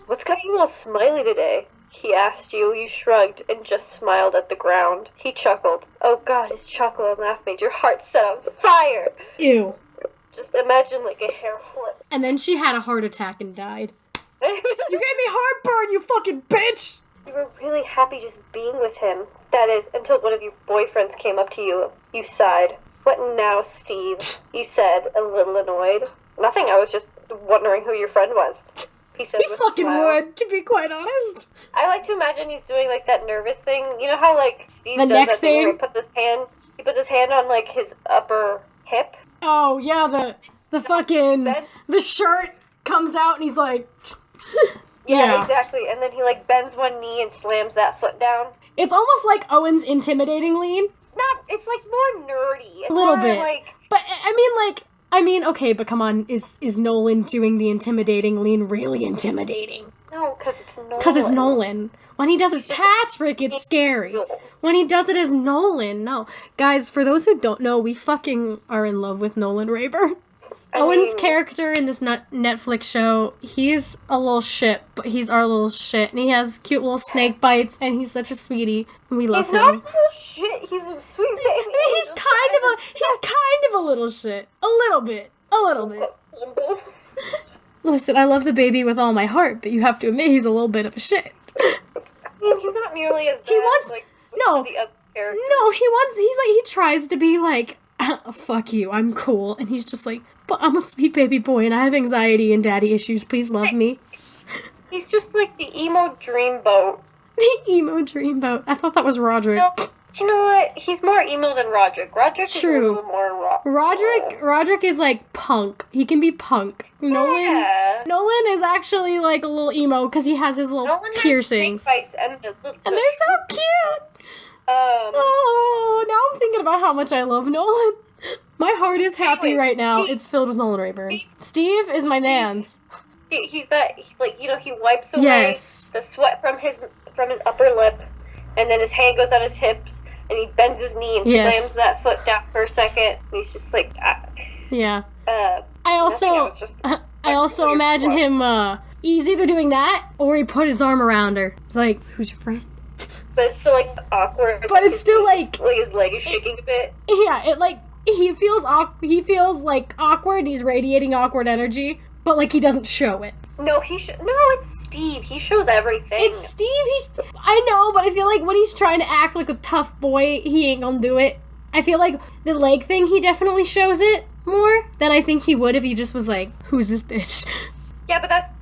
What's got you all smiley today? He asked you. You shrugged and just smiled at the ground. He chuckled. Oh God, his chuckle and laugh made your heart set on fire. Ew. Just imagine like a hair flip. And then she had a heart attack and died. You gave me heartburn, you fucking bitch! You were really happy just being with him. That is, until one of your boyfriends came up to you. You sighed. What now, Steve? You said, a little annoyed. Nothing, I was just wondering who your friend was. He said with fucking a smile. would, to be quite honest. I like to imagine he's doing like that nervous thing. You know how like Steve the does neck that thing where he puts his hand on like his upper hip? Oh yeah, the fucking the shirt comes out and he's like Yeah, exactly. And then he like bends one knee and slams that foot down. It's almost like Owen's intimidating lean. It's like more nerdy. It's a little more bit. Like, but I mean, okay, but come on, is Nolan doing the intimidating lean really intimidating? No, because it's Nolan. Because it's Nolan. When he does his Patrick, it's scary. When he does it as Nolan, no. Guys, for those who don't know, we fucking are in love with Nolan Rayburn. Owen's character in this Netflix show, he's a little shit, but he's our little shit, and he has cute little snake bites, and he's such a sweetie, and we love him. He's not a little shit, he's a sweet baby. He's kind of a little shit. A little bit. Listen, I love the baby with all my heart, but you have to admit he's a little bit of a shit. I mean, he's not nearly as bad as, like, the other characters. No, he tries to be like, fuck you, I'm cool, and he's just like, but I'm a sweet baby boy, and I have anxiety and daddy issues, please love me. He's just like the emo dreamboat. The emo dreamboat. I thought that was Roderick. No, you know what? He's more emo than Roderick. Roderick is a little more rock. Roderick is like punk. He can be punk. Nolan is actually like a little emo because he has his little piercings. Has snake bites and they're so cute. Now I'm thinking about how much I love Nolan. My heart is happy right now. It's filled with Nolan Rayburn. Steve is my man's. He's that, like, you know, he wipes away the sweat from his upper lip, and then his hand goes on his hips, and he bends his knee and slams that foot down for a second, and he's just like, yeah. I also imagine him, he's either doing that, or he put his arm around her. It's like, who's your friend? But it's still, like, awkward. But like, it's still, like... His leg is shaking a bit. Yeah, it, like, he feels like, awkward, he's radiating awkward energy, but, like, he doesn't show it. No, it's Steve. He shows everything. It's Steve. I know, but I feel like when he's trying to act like a tough boy, he ain't gonna do it. I feel like the leg thing, he definitely shows it more than I think he would if he just was like, who's this bitch? Yeah, but that's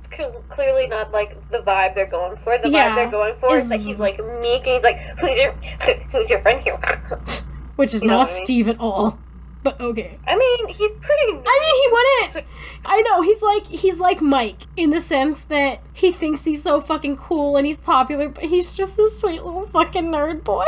clearly not, like, the vibe they're going for. The vibe they're going for is that he's, like, meek, and he's like, who's your friend here? Which is not Steve at all. But okay. I mean, he's pretty nice. I mean, he wouldn't. I know, he's like Mike, in the sense that he thinks he's so fucking cool and he's popular, but he's just a sweet little fucking nerd boy.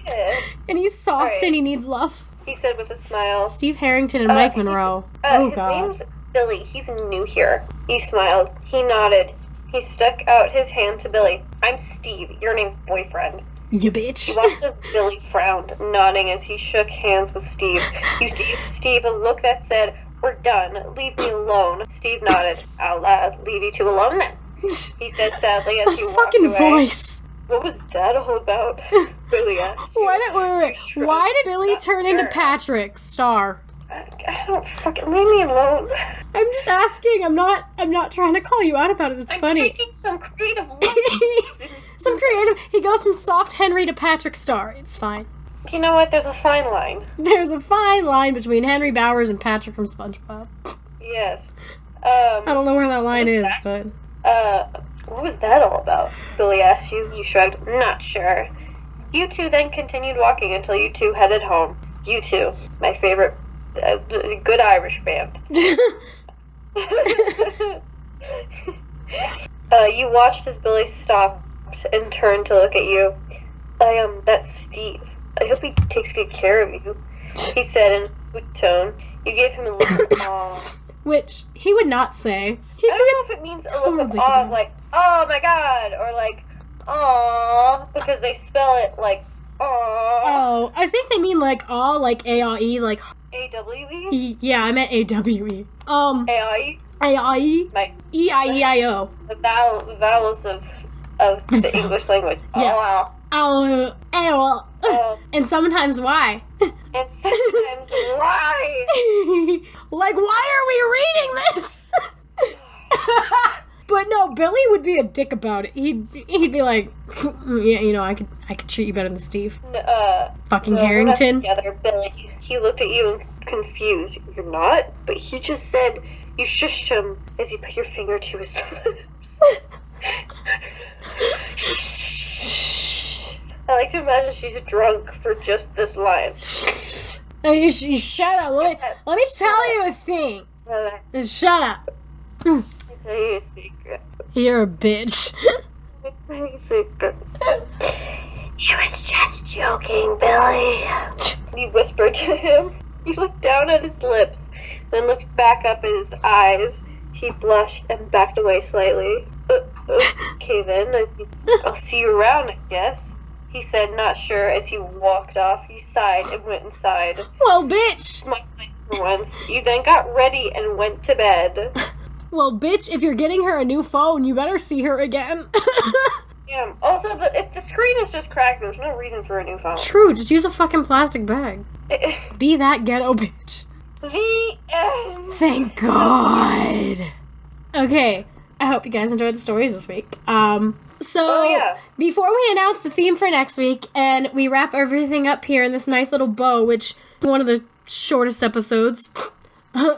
Yeah. And he's soft and he needs love. He said with a smile. Steve Harrington and Mike Monroe. His name's Billy. He's new here. He smiled. He nodded. He stuck out his hand to Billy. I'm Steve. Your name's boyfriend. You bitch. He watched as Billy frowned, nodding as he shook hands with Steve. You gave Steve a look that said, we're done. Leave me alone. Steve nodded. I'll leave you two alone then. He said sadly as he walked away. Fucking voice. What was that all about? Billy asked you. Why did Billy turn into Patrick Star? I don't fucking leave me alone. I'm just asking. I'm not trying to call you out about it. It's funny. I'm taking some creative license. Some creative. He goes from soft Henry to Patrick Star. It's fine. You know what? There's a fine line. There's a fine line between Henry Bowers and Patrick from SpongeBob. Yes. I don't know where that line is, but... What was that all about? Billy asked you. You shrugged. Not sure. You two then continued walking until you two headed home. You two, my favorite, good Irish band. You watched as Billy stopped and turned to look at you. That's Steve. I hope he takes good care of you, he said in a sweet tone. You gave him a look of awe. Which he would not say. I don't know if it means a look of awe, like, oh my god, or like, aw, because they spell it like, aw. Oh, I think they mean like aw, like A-I-E, like... A-W-E? Yeah, I meant A-W-E. A-I-E? A-I-E? E-I-E-I-O. The vowels of the English language. Yeah. Oh, wow. And sometimes why? And sometimes why? Like, why are we reading this? But no, Billy would be a dick about it. He'd be like, yeah, you know, I could treat you better than Steve. Fucking Harrington. We're not together, Billy. He looked at you and confused. You're not? But he just said you shushed him as you put your finger to his lips. I like to imagine she's drunk for just this line. Hey, shut up. Let me tell you a thing. Shut up. I'll tell you a secret. You're a bitch. I'll tell you a secret. He was just joking, Billy. He whispered to him. He looked down at his lips, then looked back up at his eyes. He blushed and backed away slightly. Okay then, I'll see you around, I guess, he said, not sure, as he walked off. He sighed and went inside. Well, bitch! Smiling for once. You then got ready and went to bed. Well, bitch, if you're getting her a new phone, you better see her again. Yeah. Also, if the screen is just cracked, there's no reason for a new phone. True, just use a fucking plastic bag. Be that ghetto bitch. The end. Thank God. Okay, I hope you guys enjoyed the stories this week. Before we announce the theme for next week and we wrap everything up here in this nice little bow, which is one of the shortest episodes,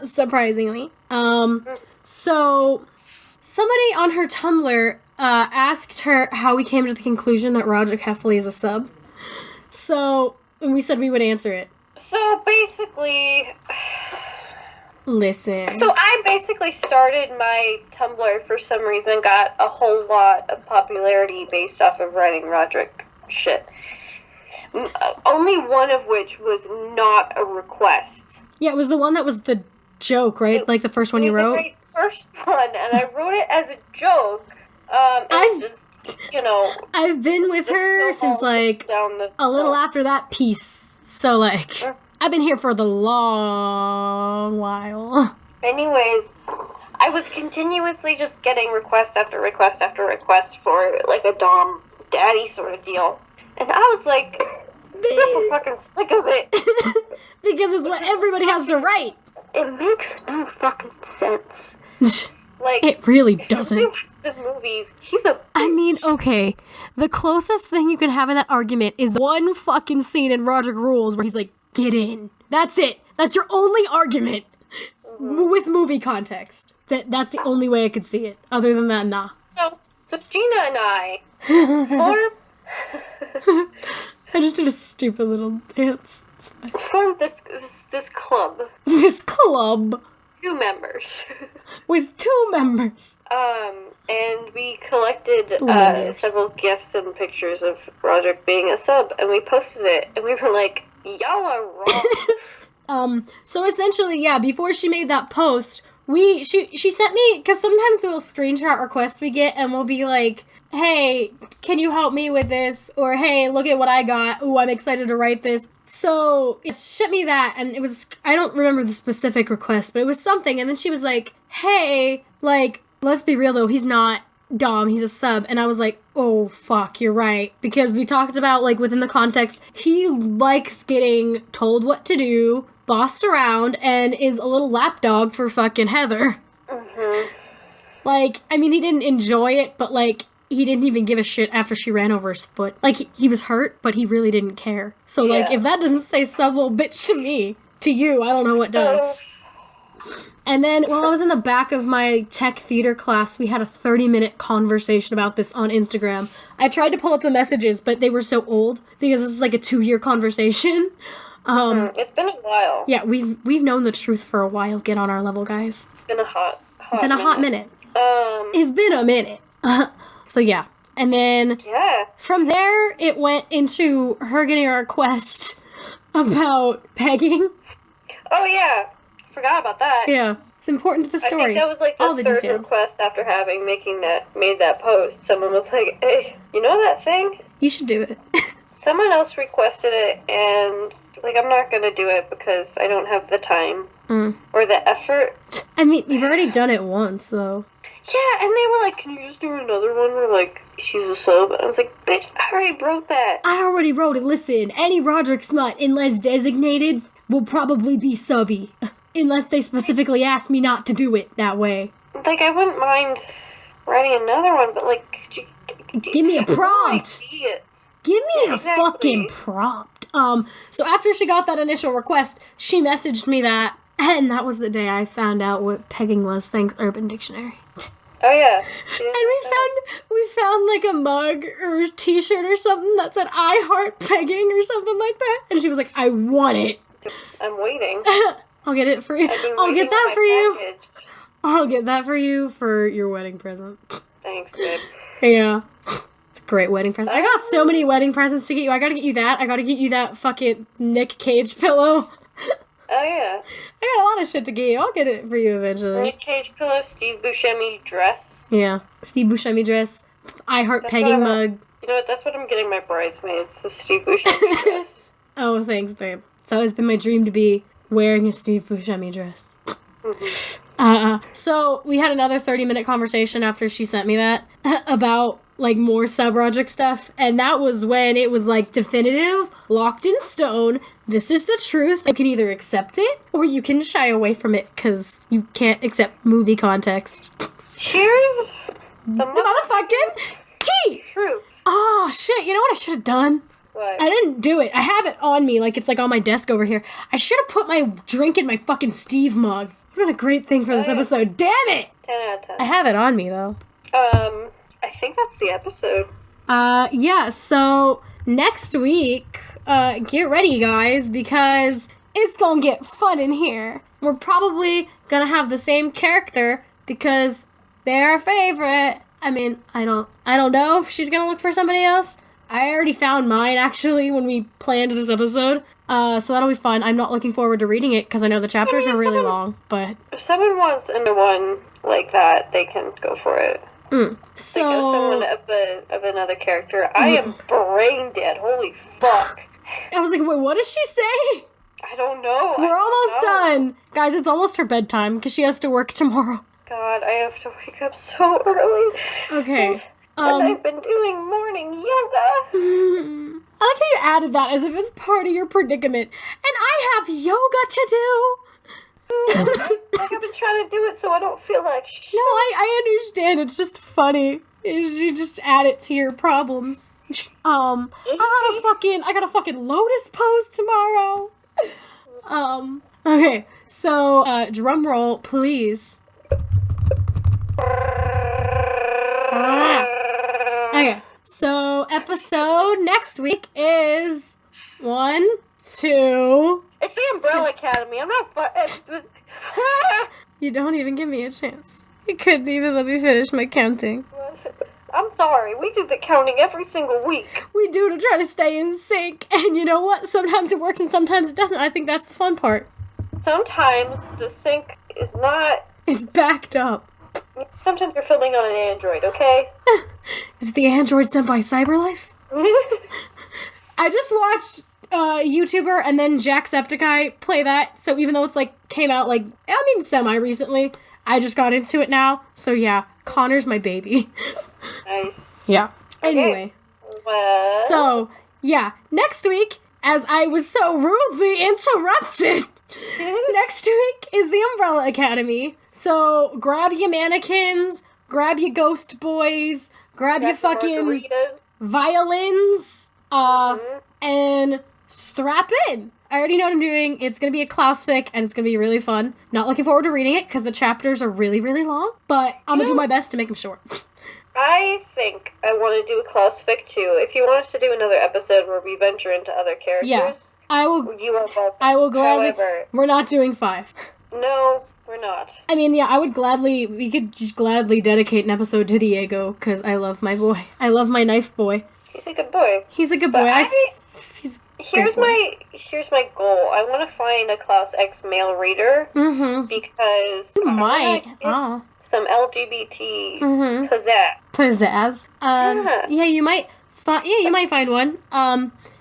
surprisingly. So somebody on her Tumblr asked her how we came to the conclusion that Roger Heffley is a sub. So, and we said we would answer it. So basically... Listen. So I basically started my Tumblr for some reason, got a whole lot of popularity based off of writing Roderick shit. Only one of which was not a request. Yeah, it was the one that was the joke, right? Like the first one you wrote? It was the very first one, and I wrote it as a joke. I've been with her since, like, a little after that piece. So, like... I've been here for the long while. Anyways, I was continuously just getting request after request after request for, like, a Dom Daddy sort of deal. And I was, like, super fucking sick of it. Because it's what everybody has to write. It makes no fucking sense. Like, it really doesn't. If you watch the movies, he's a bitch. I mean, okay, the closest thing you can have in that argument is one fucking scene in Roderick Rules where he's like, get in. That's it. That's your only argument with movie context. That's the only way I could see it. Other than that, nah. So Gina and I I just did a stupid little dance. formed this club. This club. 2 members. With 2 members. And we collected several gifs and pictures of Roderick being a sub, and we posted it, and we were like, y'all are wrong. So essentially, yeah, before she made that post, she sent me, because sometimes we'll screenshot requests we get, and we'll be like, hey, can you help me with this? Or, hey, look at what I got. Ooh, I'm excited to write this. So, it sent me that, and it was, I don't remember the specific request, but it was something, and then she was like, hey, like, let's be real, though, he's not dom, he's a sub. And I was like, oh, fuck, you're right. Because we talked about, like, within the context, he likes getting told what to do, bossed around, and is a little lapdog for fucking Heather. Mm-hmm. Like, I mean, he didn't enjoy it, but, like, he didn't even give a shit after she ran over his foot. Like, he was hurt, but he really didn't care. So, like, if that doesn't say sub little bitch to me, to you, I don't know what does. And then, while I was in the back of my tech theater class, we had a 30-minute conversation about this on Instagram. I tried to pull up the messages, but they were so old, because this is like a 2-year conversation. It's been a while. Yeah, we've known the truth for a while. Get on our level, guys. It's been a hot minute. It's been a minute. So, yeah. And then, from there, it went into her getting a request about pegging. Oh, yeah. Forgot about that. Yeah. It's important to the story. I think that was like the third request after made that post. Someone was like, hey, you know that thing? You should do it. Someone else requested it, and, like, I'm not gonna do it because I don't have the time. Or the effort. I mean, you've already done it once, though. Yeah, and they were like, can you just do another one where, like, he's a sub? And I was like, bitch, I already wrote that. I already wrote it. Listen, any Roderick smut, unless designated, will probably be subby. Unless they specifically ask me not to do it that way. Like, I wouldn't mind writing another one, but, like, give me a prompt. Give me a fucking prompt. So after she got that initial request, she messaged me that, and that was the day I found out what pegging was, thanks Urban Dictionary. Oh, yeah. And we found like a mug or a t-shirt or something that said, I heart pegging or something like that. And she was like, I want it. I'm waiting. I'll get it for you. I'll get that for you. I'll get that for you for your wedding present. Thanks, babe. Yeah. It's a great wedding present. I got so many wedding presents to get you. I gotta get you that. I gotta get you that fucking Nick Cage pillow. Oh, yeah. I got a lot of shit to get you. I'll get it for you eventually. Nick Cage pillow, Steve Buscemi dress. Yeah. Steve Buscemi dress. I heart pegging mug. You know what? That's what I'm getting my bridesmaids. The Steve Buscemi dress. Oh, thanks, babe. It's always been my dream to be wearing a Steve Buscemi dress. Mm-hmm. So we had another 30-minute conversation after she sent me that about like more sub-Roderick stuff, and that was when it was like definitive, locked in stone. This is the truth. You can either accept it or you can shy away from it because you can't accept movie context. Here's the motherfucking tea. Truth. Oh shit! You know what I should have done? What? I didn't do it. I have it on me, like it's like on my desk over here. I should have put my drink in my fucking Steve mug. What a great thing for this episode. Damn it! 10 out of 10. I have it on me, though. I think that's the episode. Yeah, so next week, get ready, guys, because it's gonna get fun in here. We're probably gonna have the same character because they're our favorite. I mean, I don't know if she's gonna look for somebody else. I already found mine, actually, when we planned this episode. So that'll be fun. I'm not looking forward to reading it because I know the chapters are really long, but... If someone wants into one like that, they can go for it. So... Like, as someone of another character, I am brain dead. Holy fuck. I was like, wait, what does she say? I don't know. We're almost done. Guys, it's almost her bedtime because she has to work tomorrow. God, I have to wake up so early. Okay. And I've been doing morning yoga. I like how you added that as if it's part of your predicament. And I have yoga to do. Like, I've been trying to do it so I don't feel like shit. No, I understand. It's just funny. You just add it to your problems. I got a fucking lotus pose tomorrow. Okay. So, drum roll, please. Okay. So, episode next week is 1, 2... It's the Umbrella Academy. I'm not You don't even give me a chance. You couldn't even let me finish my counting. I'm sorry. We do the counting every single week. We do to try to stay in sync. And you know what? Sometimes it works and sometimes it doesn't. I think that's the fun part. Sometimes the sync is not... It's backed up. Sometimes you're filming on an Android, okay? Is it the Android sent by Cyberlife? I just watched YouTuber and then Jacksepticeye play that, so even though it's like came out like, I mean, semi-recently, I just got into it now. So yeah, Connor's my baby. Nice. Yeah. Anyway. Well. So, yeah. Next week, as I was so rudely interrupted, next week is the Umbrella Academy. So, grab your mannequins, grab your ghost boys, grab your fucking margaritas. Violins, and strap in. I already know what I'm doing. It's going to be a Klaus fic, and it's going to be really fun. Not looking forward to reading it, because the chapters are really, really long, but I'm going to do my best to make them short. I think I want to do a Klaus fic, too. If you want us to do another episode where we venture into other characters, I will. You are welcome. I will gladly. However, we're not doing 5. No, we're not. I mean, yeah, I would gladly. We could just gladly dedicate an episode to Diego, because I love my boy. I love my knife boy. He's a good boy. He's a good boy. Here's my goal. I want to find a Klaus X male reader because you might some LGBT pizzazz. Yeah, you might. You might find one.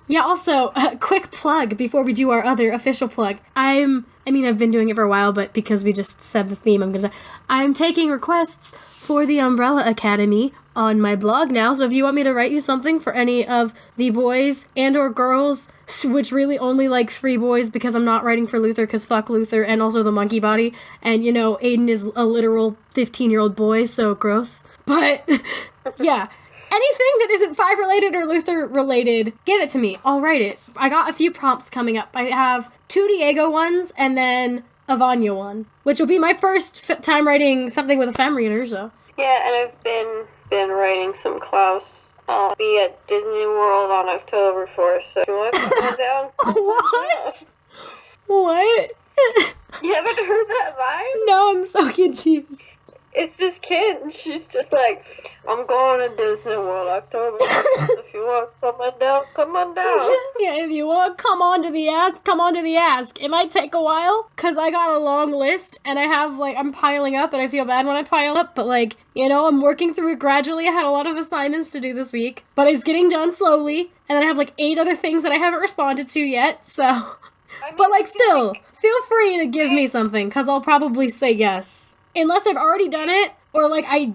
Yeah. Also, a quick plug before we do our other official plug. I've been doing it for a while, but because we just said the theme, I'm taking requests for the Umbrella Academy on my blog now. So if you want me to write you something for any of the boys and or girls, which really only like 3 boys because I'm not writing for Luther because fuck Luther and also the monkey body. And Aiden is a literal 15-year-old boy, so gross. But yeah. Anything that isn't 5 related or Luther related, give it to me. I'll write it. I got a few prompts coming up. I have 2 Diego ones and then a Vanya one, which will be my first time writing something with a femme reader, so. Yeah, and I've been writing some Klaus. I'll be at Disney World on October 4th, so if you want to come down. What? What? You haven't heard that line? No, I'm so confused. It's this kid, and she's just like, I'm going to Disney World October. If you want to come on down, come on down. Yeah, if you want to come on to the ask, come on to the ask. It might take a while, because I got a long list, and I have, I'm piling up, and I feel bad when I pile up, but, I'm working through it gradually. I had a lot of assignments to do this week, but it's getting done slowly, and then I have, 8 other things that I haven't responded to yet, so. Still, feel free to give me something, because I'll probably say yes. Unless I've already done it, or I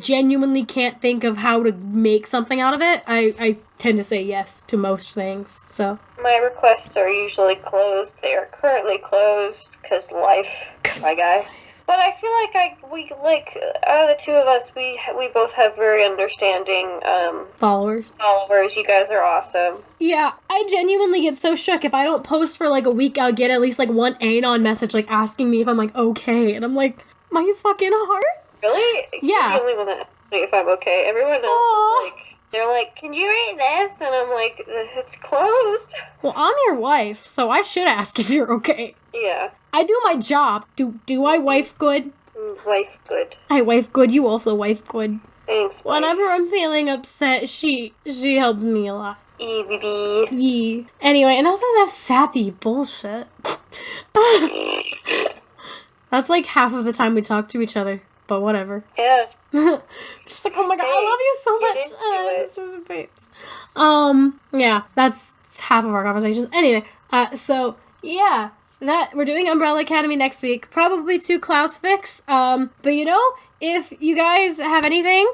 genuinely can't think of how to make something out of it, I tend to say yes to most things, so. My requests are usually closed. They are currently closed, because life, my guy. But I feel out of the 2 of us, we both have very understanding, followers. You guys are awesome. Yeah, I genuinely get so shook. If I don't post for, a week, I'll get at least, one anon message, asking me if I'm, okay. And I'm like, am I fucking heart? Really? Yeah. You're the only one that asks me if I'm okay. Everyone else is they're like, can you read this? And I'm like, it's closed. Well, I'm your wife, so I should ask if you're okay. Yeah. I do my job. Do I wife good? Wife good. I wife good, you also wife good. Thanks, wife. Whenever I'm feeling upset, she helps me a lot. baby. Yee. Anyway, enough of that sappy bullshit. That's half of the time we talk to each other, but whatever. Yeah. Just oh my god, I love you so much. So babes. Yeah, that's half of our conversations. Anyway, so yeah, that we're doing Umbrella Academy next week. Probably 2 Klaus fics. But if you guys have anything,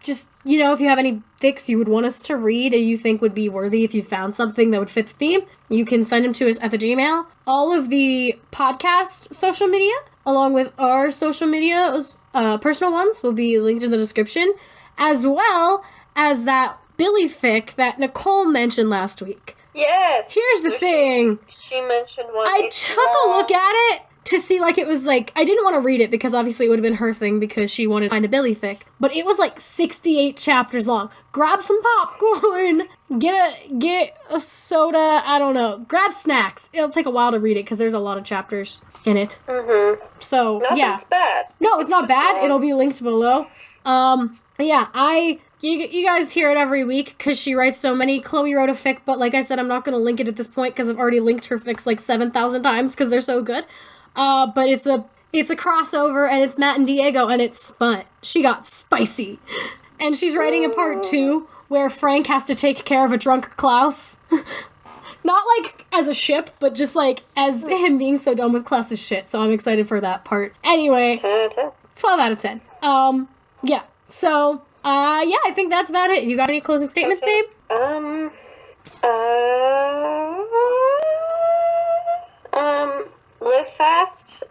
just if you have any fics you would want us to read and you think would be worthy, if you found something that would fit the theme, you can send them to us at the Gmail. All of the podcast social media, along with our social media, personal ones, will be linked in the description, as well as that Billy fic that Nicole mentioned last week. Yes. Here's the thing. She mentioned one. I took a look at it to see it was I didn't want to read it because obviously it would have been her thing because she wanted to find a Billy fic. But it was 68 chapters long. Grab some popcorn, get a soda, I don't know. Grab snacks. It'll take a while to read it because there's a lot of chapters in it. Mm-hmm. So, yeah. Nothing's bad. No, it's not bad. It'll be linked below. Yeah, You guys hear it every week because she writes so many. Chloe wrote a fic, but like I said, I'm not going to link it at this point because I've already linked her fics 7,000 times because they're so good. But it's a crossover and it's Matt and Diego and it's she got spicy. And she's writing a part 2 where Frank has to take care of a drunk Klaus. Not as a ship, but just as him being so done with Klaus's shit. So I'm excited for that part. Anyway, 10 out of 10. 12 out of 10. Yeah. So, yeah, I think that's about it. You got any closing statements, babe? Live fast,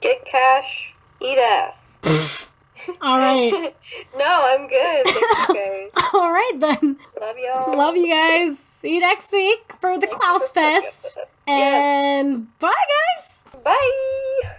get cash, eat ass. All right. No, I'm good. Thank you guys. All right, then. Love y'all. Love you guys. See you next week for the Klaus Fest. And bye, guys. Bye.